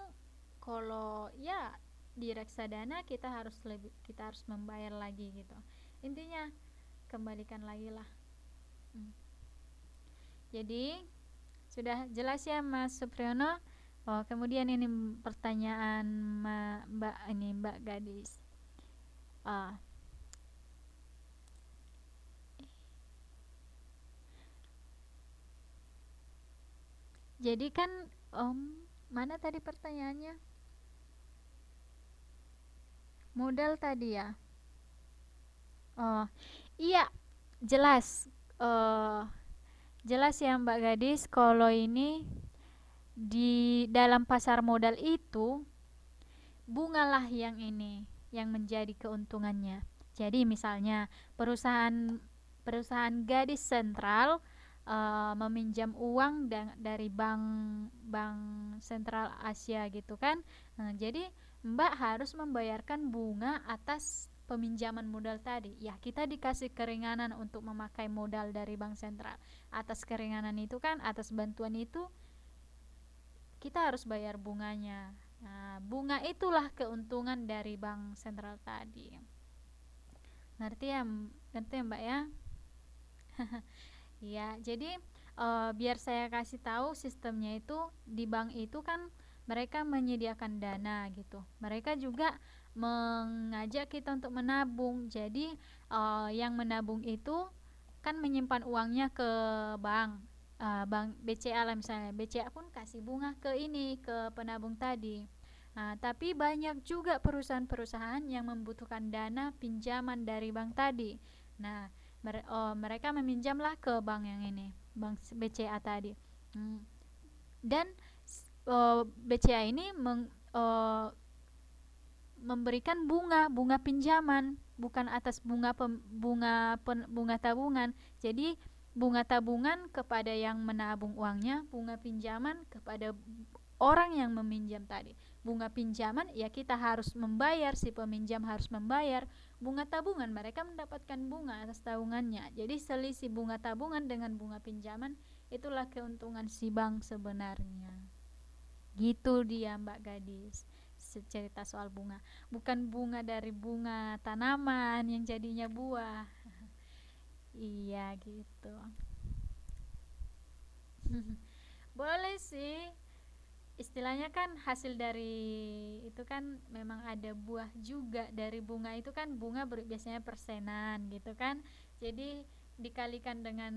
kalau ya di reksadana kita harus membayar lagi gitu. Intinya kembalikan lagi lah. Jadi sudah jelas ya Mas Supriyono. Kemudian ini pertanyaan Mbak Gadis. Jadi kan mana tadi pertanyaannya? Modal tadi ya. Oh iya, jelas. Jelas ya Mbak Gadis, kalau ini di dalam pasar modal itu bungalah yang menjadi keuntungannya. Jadi misalnya perusahaan Gadis Sentral meminjam uang dari bank sentral Asia gitu kan. Nah, jadi Mbak harus membayarkan bunga atas peminjaman modal tadi. Ya, kita dikasih keringanan untuk memakai modal dari bank sentral. Atas keringanan itu kan, atas bantuan itu kita harus bayar bunganya. Nah, bunga itulah keuntungan dari bank sentral tadi. Ngerti ya Mbak ya? Ya, jadi biar saya kasih tahu sistemnya itu di bank itu kan mereka menyediakan dana gitu. Mereka juga mengajak kita untuk menabung. Jadi yang menabung itu kan menyimpan uangnya ke bank, bank BCA lah misalnya. BCA pun kasih bunga ke penabung tadi. Nah, tapi banyak juga perusahaan-perusahaan yang membutuhkan dana pinjaman dari bank tadi. Nah, Mereka meminjamlah ke bank yang ini, bank BCA tadi. Hmm. Dan BCA ini memberikan bunga pinjaman, bukan atas bunga tabungan. Jadi bunga tabungan kepada yang menabung uangnya, bunga pinjaman kepada orang yang meminjam tadi. Bunga pinjaman ya kita harus membayar, si peminjam harus membayar. Bunga tabungan mereka mendapatkan bunga atas tabungannya. Jadi selisih bunga tabungan dengan bunga pinjaman itulah keuntungan si bank sebenarnya. Gitu dia Mbak Gadis, cerita soal bunga. Bukan bunga dari bunga tanaman yang jadinya buah. Iya gitu. Boleh sih. Istilahnya kan hasil dari itu kan memang ada buah juga dari bunga itu kan bunga biasanya persenan gitu kan. Jadi dikalikan dengan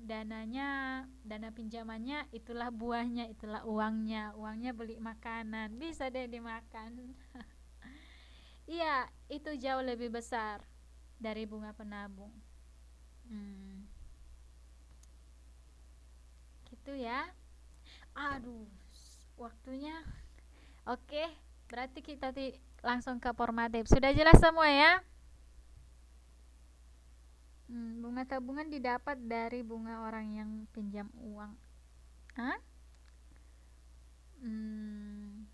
dana pinjamannya, itulah buahnya, itulah uangnya beli makanan, bisa deh dimakan. Iya, itu jauh lebih besar dari bunga penabung. Hmm, gitu ya. Aduh, waktunya. Oke, berarti kita langsung ke formatif. Sudah jelas semua ya? Bunga tabungan didapat dari bunga orang yang pinjam uang. Hah? Hmm,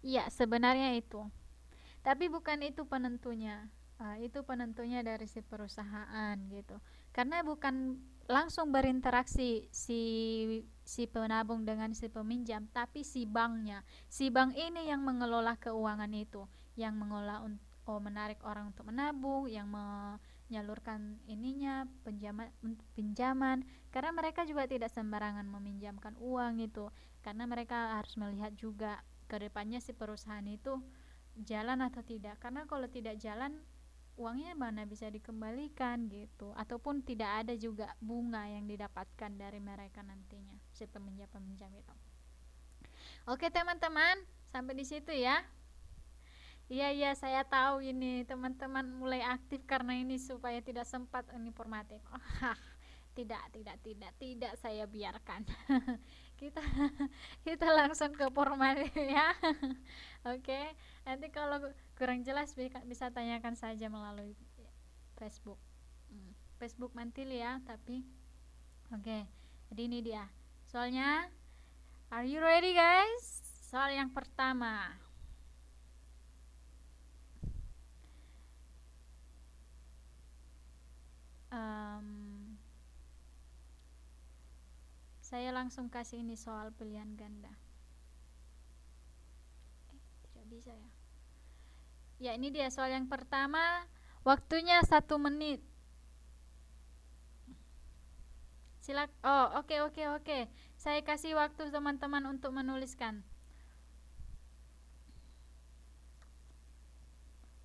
iya, sebenarnya itu. Tapi bukan itu penentunya. Itu penentunya dari si perusahaan gitu. Karena bukan langsung berinteraksi si penabung dengan si peminjam, tapi si banknya. Si bank ini yang mengelola keuangan itu, yang mengelola menarik orang untuk menabung, yang menyalurkan ininya pinjaman. Karena mereka juga tidak sembarangan meminjamkan uang itu. Karena mereka harus melihat juga ke depannya si perusahaan itu jalan atau tidak, karena kalau tidak jalan uangnya mana bisa dikembalikan gitu, ataupun tidak ada juga bunga yang didapatkan dari mereka nantinya si peminjam itu. Oke teman-teman, sampai di situ ya. Iya iya, saya tahu ini teman-teman mulai aktif karena ini supaya tidak sempat informatif. Tidak saya biarkan. kita kita langsung ke format ya. Oke, nanti kalau kurang jelas bisa tanyakan saja melalui Facebook. Facebook Mantil ya, tapi oke. Jadi ini dia soalnya. Are you ready guys? Soal yang pertama. um, Saya langsung kasih ini soal pilihan ganda. Tidak bisa ya. Ya ini dia soal yang pertama. Waktunya 1 menit. Oke. Saya kasih waktu teman-teman untuk menuliskan.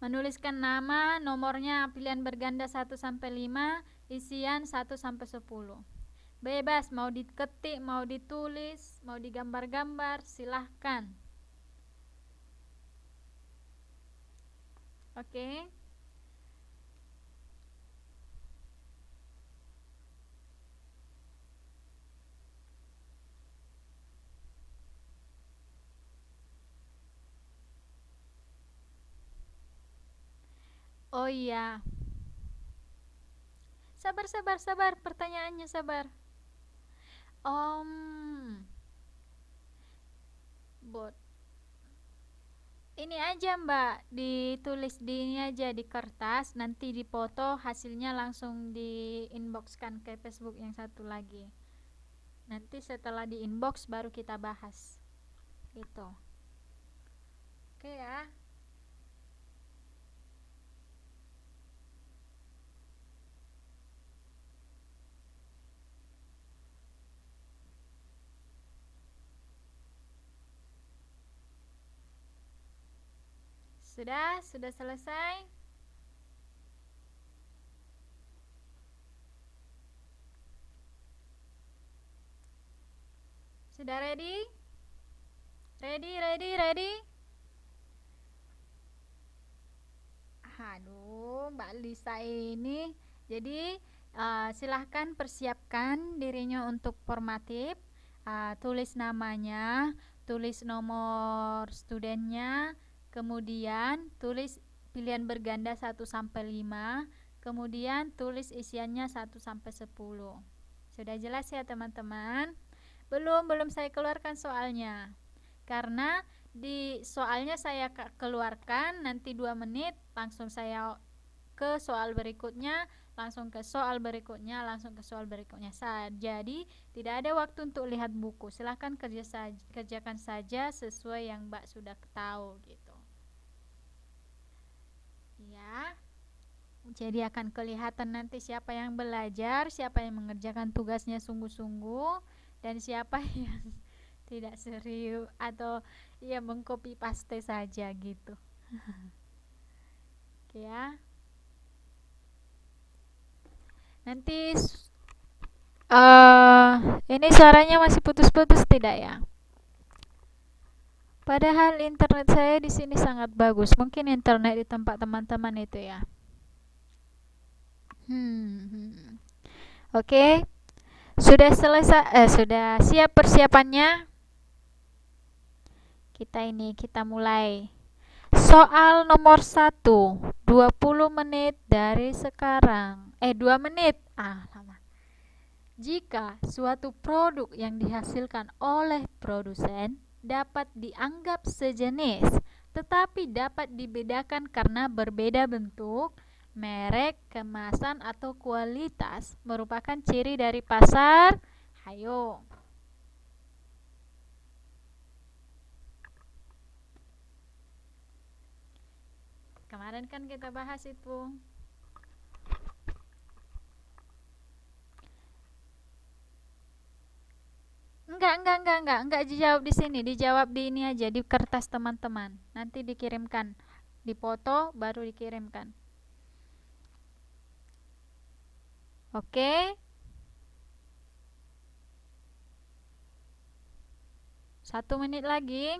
Menuliskan nama, nomornya pilihan berganda 1-5, isian 1-10. Bebas mau diketik, mau ditulis, mau digambar-gambar, silahkan. Oke. Oh iya. Sabar, pertanyaannya sabar. Bot. Ini aja Mbak, ditulis di ini aja di kertas, nanti dipoto hasilnya langsung di inboxkan ke Facebook yang satu lagi. Nanti setelah di inbox baru kita bahas. Gitu. Oke ya. Sudah selesai? Sudah ready? Ready? Aduh, Mbak Lisa ini Jadi silahkan persiapkan dirinya untuk formatif, tulis namanya, tulis nomor studennya, kemudian tulis pilihan berganda 1 sampai 5, kemudian tulis isiannya 1 sampai 10. Sudah jelas ya teman-teman? Belum saya keluarkan soalnya. Karena di soalnya saya keluarkan nanti 2 menit langsung saya ke soal berikutnya, langsung ke soal berikutnya, langsung ke soal berikutnya. Jadi tidak ada waktu untuk lihat buku. Silahkan kerjakan saja sesuai yang Mbak sudah tahu gitu. Ya. Jadi akan kelihatan nanti siapa yang belajar, siapa yang mengerjakan tugasnya sungguh-sungguh, dan siapa yang tidak serius atau ya mengcopy paste saja gitu. Oke ya. Nanti ini suaranya masih putus-putus tidak ya? Padahal internet saya di sini sangat bagus. Mungkin internet di tempat teman-teman itu ya. Oke. Sudah selesai sudah siap persiapannya? Kita mulai. Soal nomor 1, 20 menit dari sekarang. 2 menit. Lama. Jika suatu produk yang dihasilkan oleh produsen dapat dianggap sejenis, tetapi dapat dibedakan karena berbeda bentuk, merek, kemasan, atau kualitas merupakan ciri dari pasar. Hayo. Kemarin kan kita bahas itu. Enggak dijawab di sini, dijawab di ini aja, di kertas teman-teman. Nanti dikirimkan, dipoto baru dikirimkan. Oke? 1 menit lagi.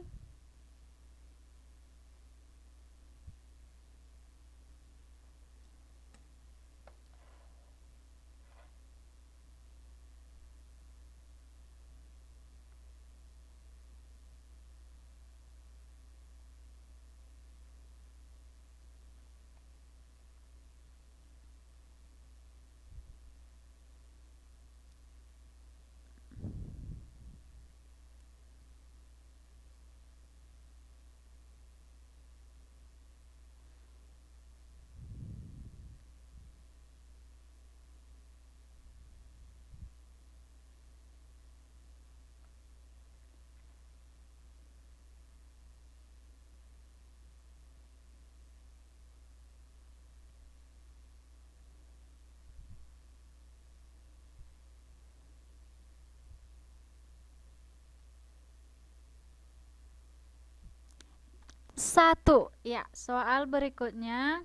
Satu, ya, soal berikutnya.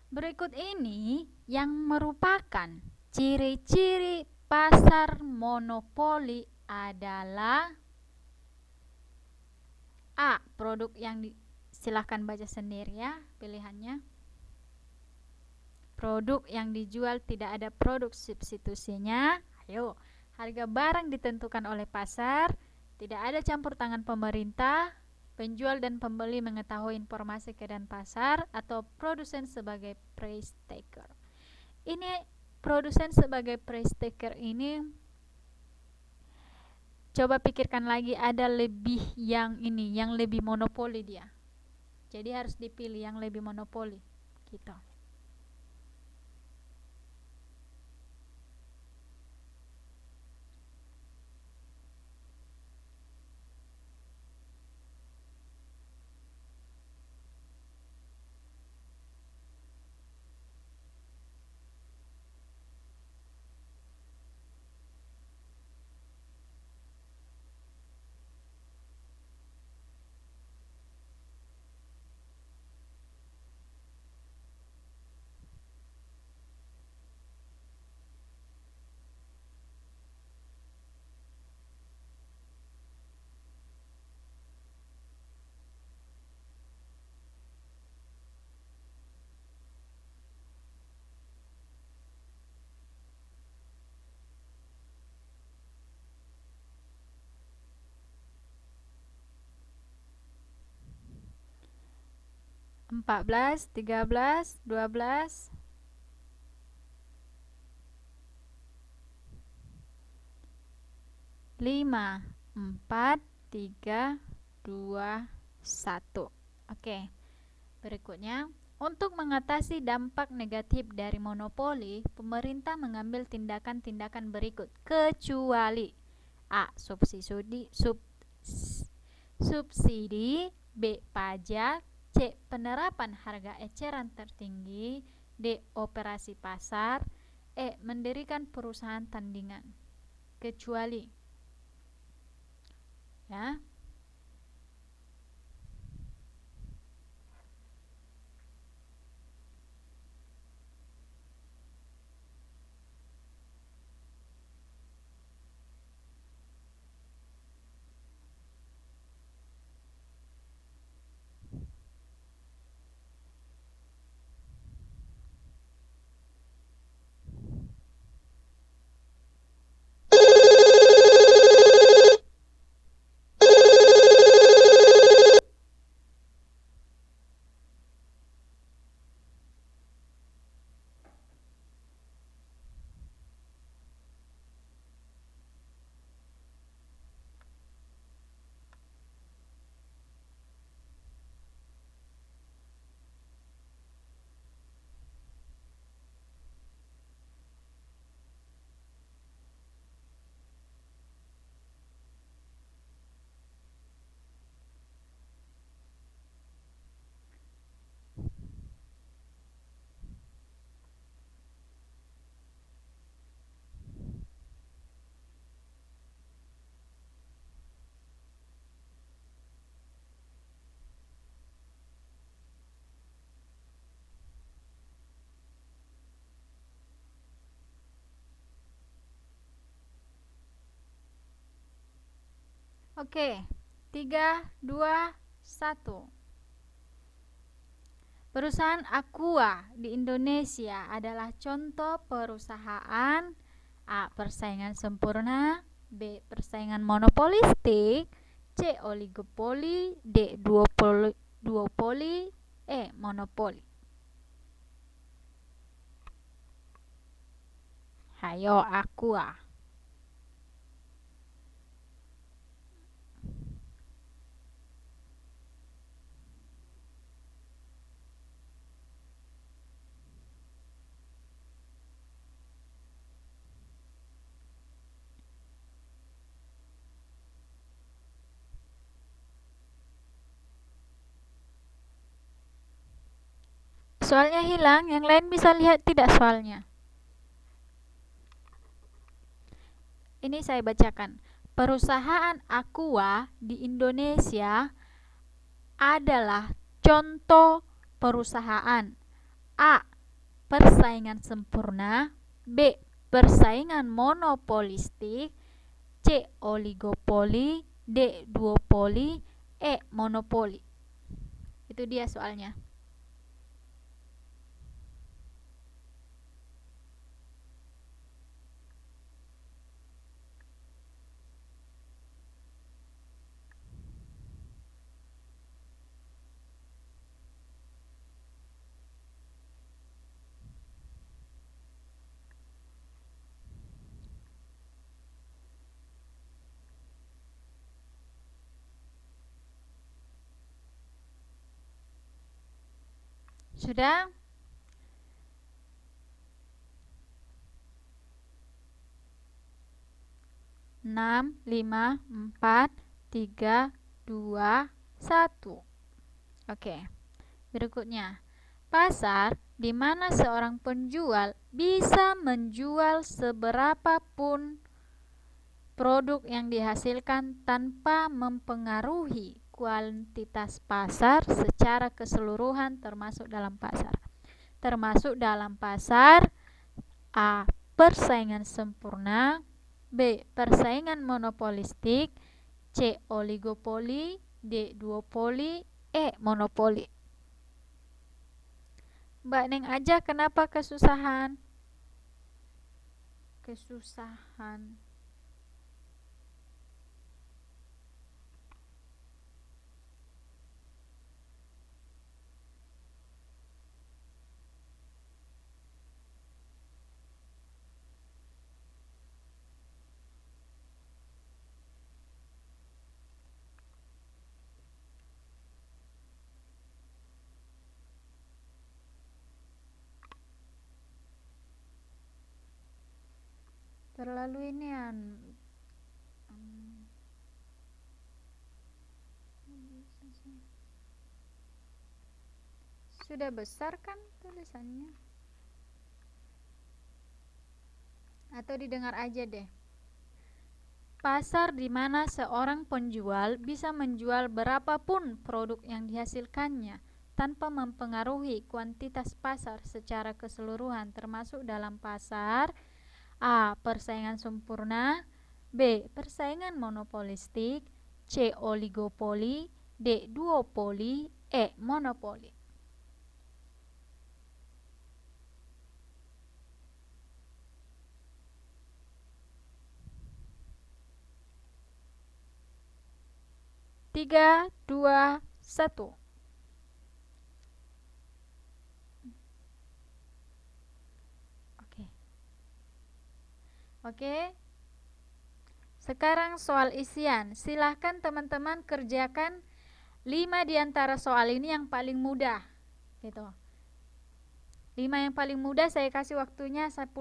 Berikut ini yang merupakan ciri-ciri pasar monopoli adalah A. Produk yang silahkan baca sendiri ya pilihannya. Produk yang dijual tidak ada produk substitusinya. Ayo, harga barang ditentukan oleh pasar, tidak ada campur tangan pemerintah, penjual dan pembeli mengetahui informasi keadaan pasar, atau produsen sebagai price taker. Ini produsen sebagai price taker ini, coba pikirkan lagi, ada lebih yang ini, yang lebih monopoli dia. Jadi harus dipilih yang lebih monopoli gitu. 14, 13, 12, 5, 4, 3, 2, 1. Oke, berikutnya. Untuk mengatasi dampak negatif dari monopoli, pemerintah mengambil tindakan-tindakan berikut, kecuali A. Subsidi, B. Pajak, C. Penerapan harga eceran tertinggi, D. Operasi pasar, E. Mendirikan perusahaan tandingan. Kecuali, ya. Oke, 3, 2, 1. Perusahaan Aqua di Indonesia adalah contoh perusahaan A. Persaingan sempurna, B. Persaingan monopolistik, C. Oligopoli, D. Duopoli, E. Monopoli. Hayo Aqua. Soalnya hilang, yang lain bisa lihat tidak soalnya. Ini saya bacakan. Perusahaan Aqua di Indonesia adalah contoh perusahaan A. Persaingan sempurna, B. Persaingan monopolistik, C. Oligopoli, D. Duopoli, E. Monopoli. Itu dia soalnya. Sudah? Enam, lima, empat, tiga, dua, satu. Oke. Berikutnya, pasar di mana seorang penjual bisa menjual seberapapun produk yang dihasilkan tanpa mempengaruhi kuantitas pasar secara keseluruhan termasuk dalam pasar. Termasuk dalam pasar A. Persaingan sempurna, B. Persaingan monopolistik, C. Oligopoli, D. Duopoli, E. Monopoli. Mbak Neng aja kenapa kesusahan? Kesusahan. terlalu inian. Sudah besar kan tulisannya? Atau didengar aja deh. Pasar di mana seorang penjual bisa menjual berapapun produk yang dihasilkannya tanpa mempengaruhi kuantitas pasar secara keseluruhan, termasuk dalam pasar A. Persaingan sempurna, B. Persaingan monopolistik, C. Oligopoli, D. Duopoli, E. Monopoli. Tiga, dua, satu. Oke. Oke. Sekarang soal isian. Silahkan teman-teman kerjakan 5 di antara soal ini yang paling mudah. Gitu. 5 yang paling mudah saya kasih waktunya 10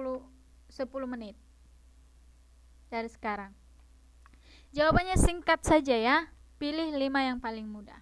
menit. Dari sekarang. Jawabannya singkat saja ya. Pilih 5 yang paling mudah.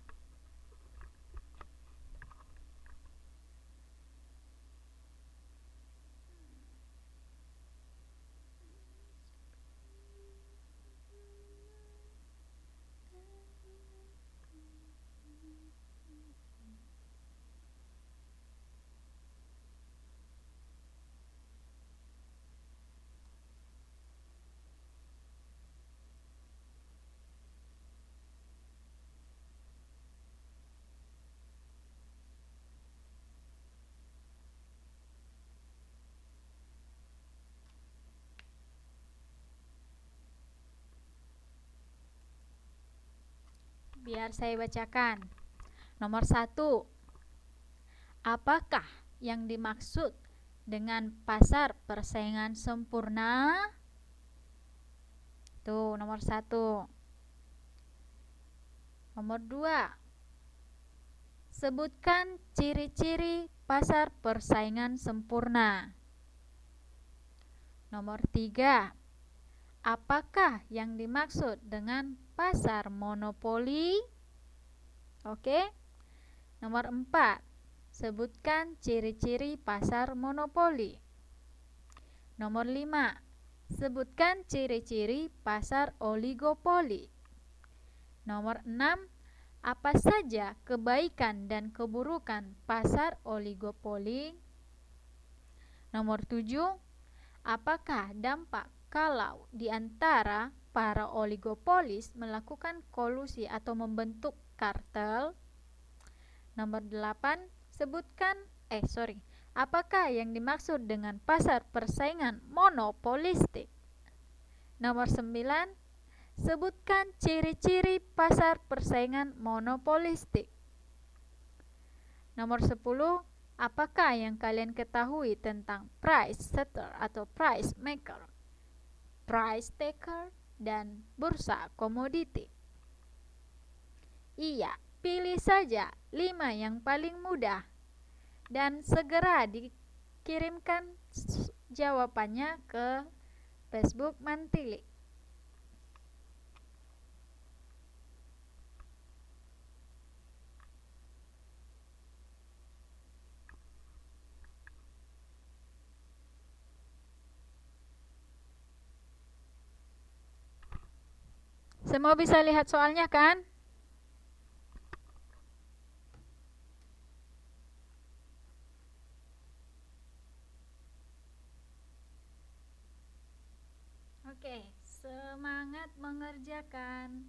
Biar saya bacakan. Nomor 1. Apakah yang dimaksud dengan pasar persaingan sempurna? Tuh, nomor 1. Nomor 2. Sebutkan ciri-ciri pasar persaingan sempurna. Nomor 3. Apakah yang dimaksud dengan pasar monopoli? Oke. Nomor 4. Sebutkan ciri-ciri pasar monopoli. Nomor 5. Sebutkan ciri-ciri pasar oligopoli. Nomor 6. Apa saja kebaikan dan keburukan pasar oligopoli? Nomor 7. Apakah dampak kalau di antara para oligopolis melakukan kolusi atau membentuk kartel? Nomor 8. Apakah yang dimaksud dengan pasar persaingan monopolistik? Nomor 9. Sebutkan ciri-ciri pasar persaingan monopolistik. Nomor 10. Apakah yang kalian ketahui tentang price setter atau price maker, price taker, dan bursa komoditi? Iya, pilih saja 5 yang paling mudah dan segera dikirimkan jawabannya ke Facebook Mantili. Semua bisa lihat soalnya kan? Oke, semangat mengerjakan.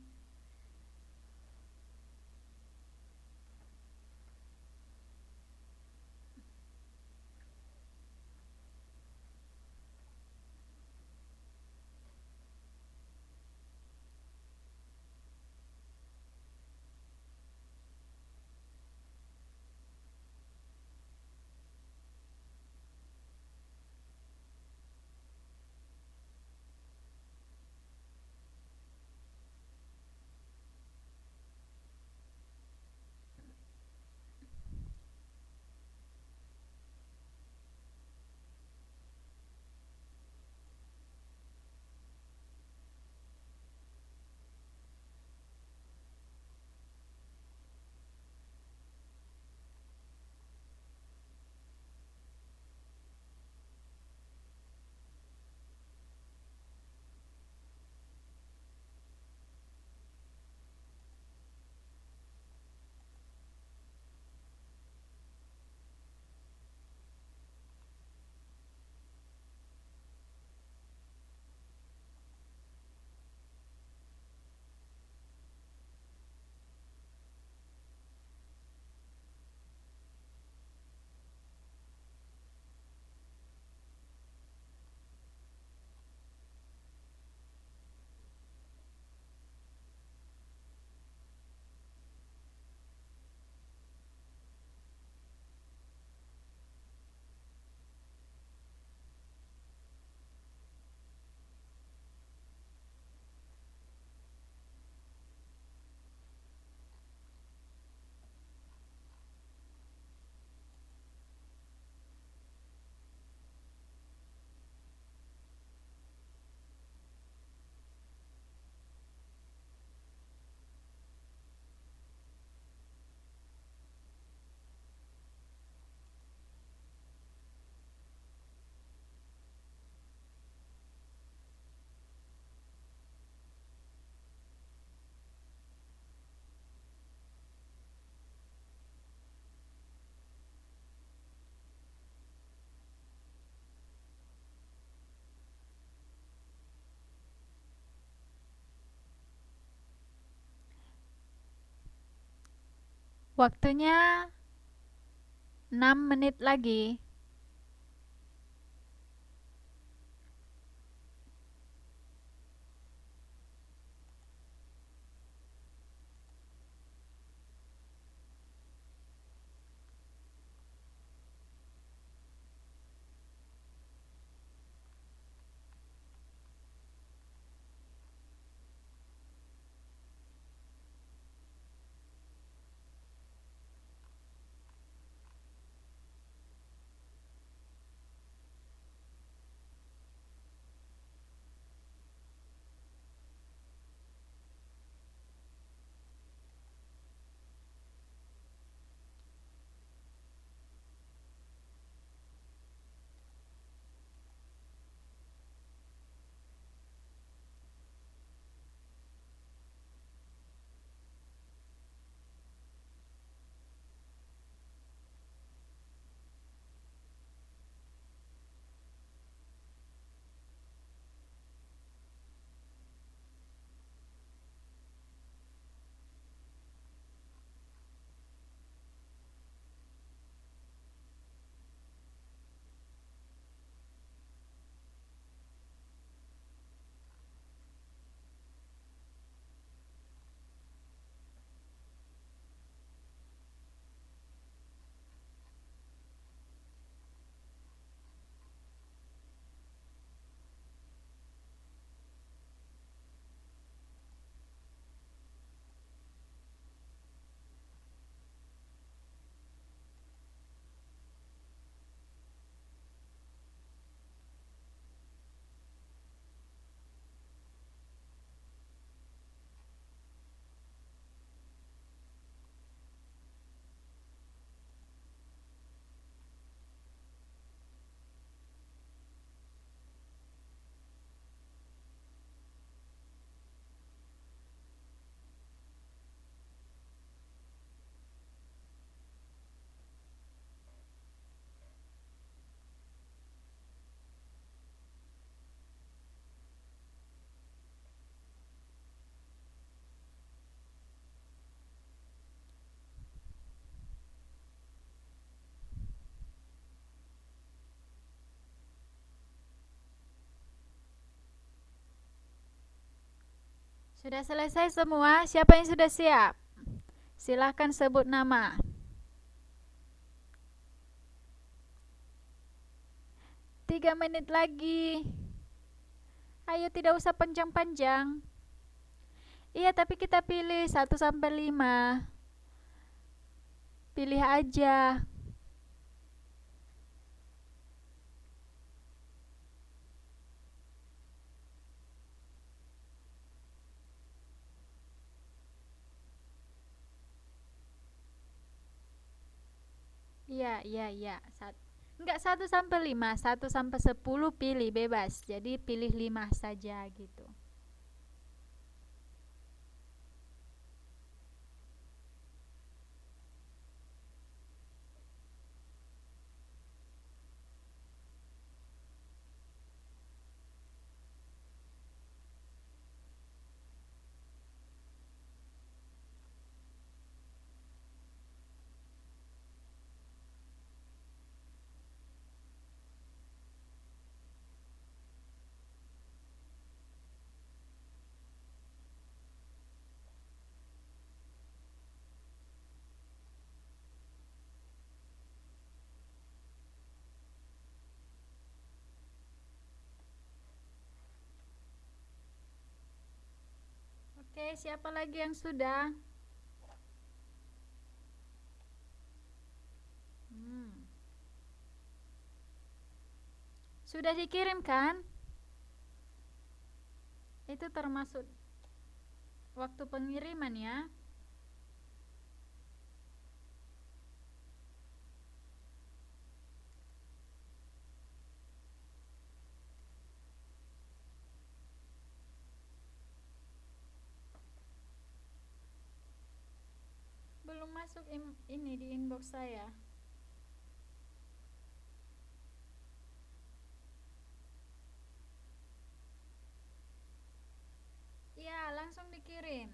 Waktunya 6 menit lagi. Sudah selesai semua? Siapa yang sudah siap? Silahkan sebut nama. 3 menit lagi. Ayo, tidak usah panjang-panjang. Iya, tapi kita pilih 1 sampai 5. Pilih aja. Iya, iya, iya. Enggak 1 sampai 5, 1 sampai 10 pilih bebas. Jadi pilih 5 saja gitu. Oke, siapa lagi yang sudah? Hmm. Sudah dikirimkan? Itu termasuk waktu pengiriman ya. Belum masuk ini di inbox saya. Iya, langsung dikirim.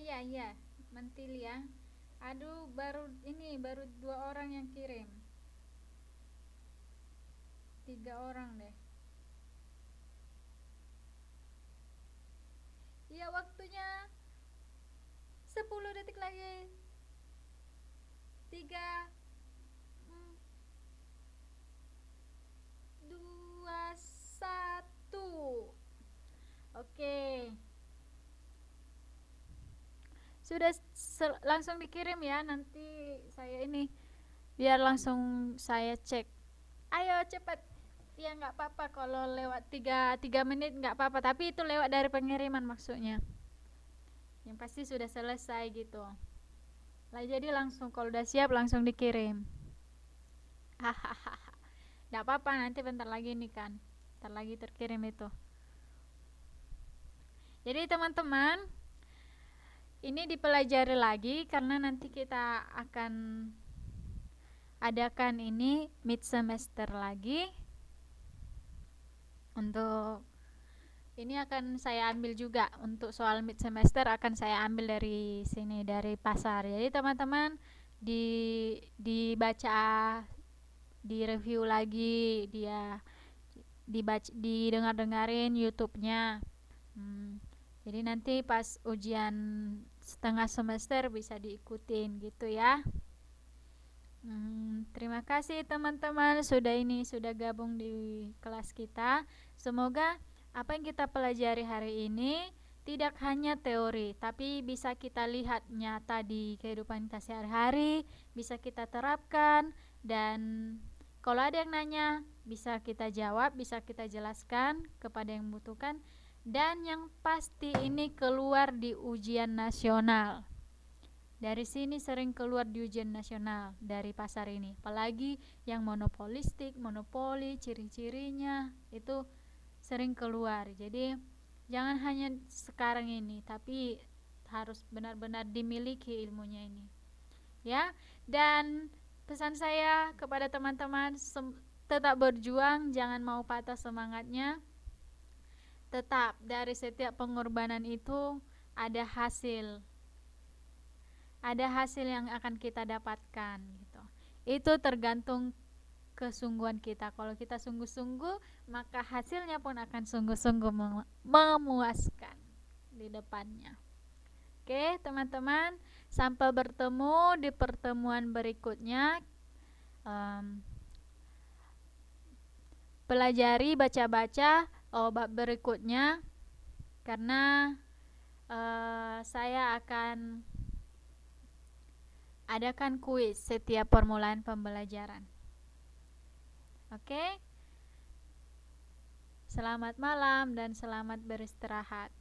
iya iya, mentil ya. Aduh, baru 2 orang yang kirim. 3 orang deh. Iya, waktunya 10 detik lagi. 3, 2, 1. Oke. Sudah langsung dikirim ya, nanti saya ini biar langsung saya cek. Ayo cepat. Ya nggak apa-apa kalau lewat 3 menit nggak apa-apa, tapi itu lewat dari pengiriman maksudnya. Yang pasti sudah selesai gitu. Lah jadi langsung kalau udah siap langsung dikirim. Hahaha. Nggak apa-apa, nanti bentar lagi nih kan. Bentar lagi terkirim itu. Jadi teman-teman, ini dipelajari lagi karena nanti kita akan adakan ini mid semester lagi. Untuk ini akan saya ambil juga, untuk soal mid semester akan saya ambil dari sini, dari pasar. Jadi teman-teman dibaca, direview lagi, didengar-dengarin YouTube-nya. Jadi nanti pas ujian setengah semester bisa diikutin gitu ya. Terima kasih teman-teman sudah gabung di kelas kita. Semoga apa yang kita pelajari hari ini tidak hanya teori, tapi bisa kita lihat nyata di kehidupan kita sehari-hari, bisa kita terapkan, dan kalau ada yang nanya bisa kita jawab, bisa kita jelaskan kepada yang membutuhkan, dan yang pasti ini keluar di ujian nasional. Dari sini sering keluar di ujian nasional dari pasar ini, apalagi yang monopolistik, monopoli, ciri-cirinya itu sering keluar. Jadi jangan hanya sekarang ini, tapi harus benar-benar dimiliki ilmunya ini ya. Dan pesan saya kepada teman-teman, tetap berjuang, jangan mau patah semangatnya. Tetap dari setiap pengorbanan itu ada hasil, yang akan kita dapatkan gitu. Itu tergantung kesungguhan kita. Kalau kita sungguh-sungguh, maka hasilnya pun akan sungguh-sungguh memuaskan di depannya. Oke teman-teman, sampai bertemu di pertemuan berikutnya. Pelajari, baca-baca bab berikutnya, karena saya akan adakan kuis setiap permulaan pembelajaran. Oke? Selamat malam dan selamat beristirahat.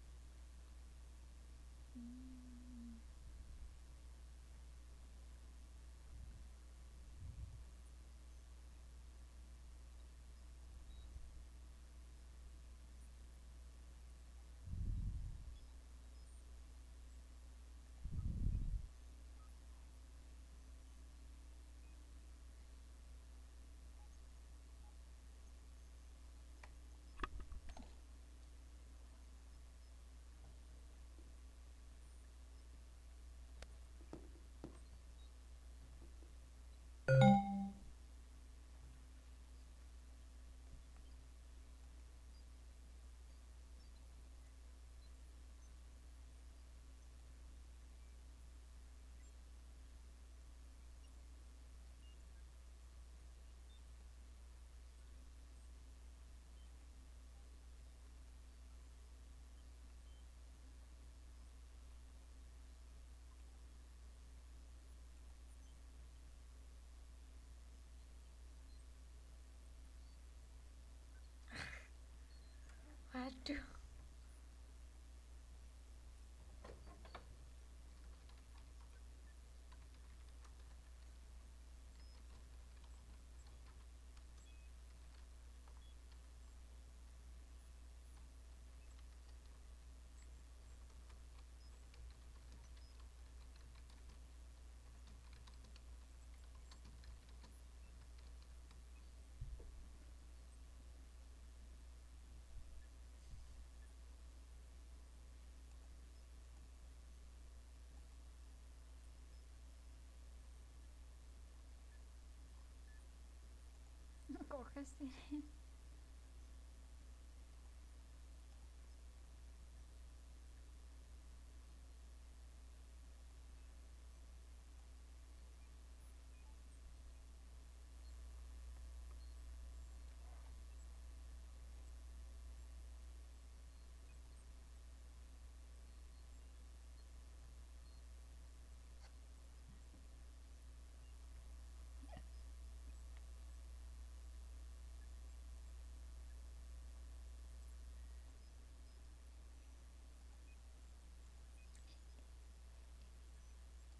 podcast ini.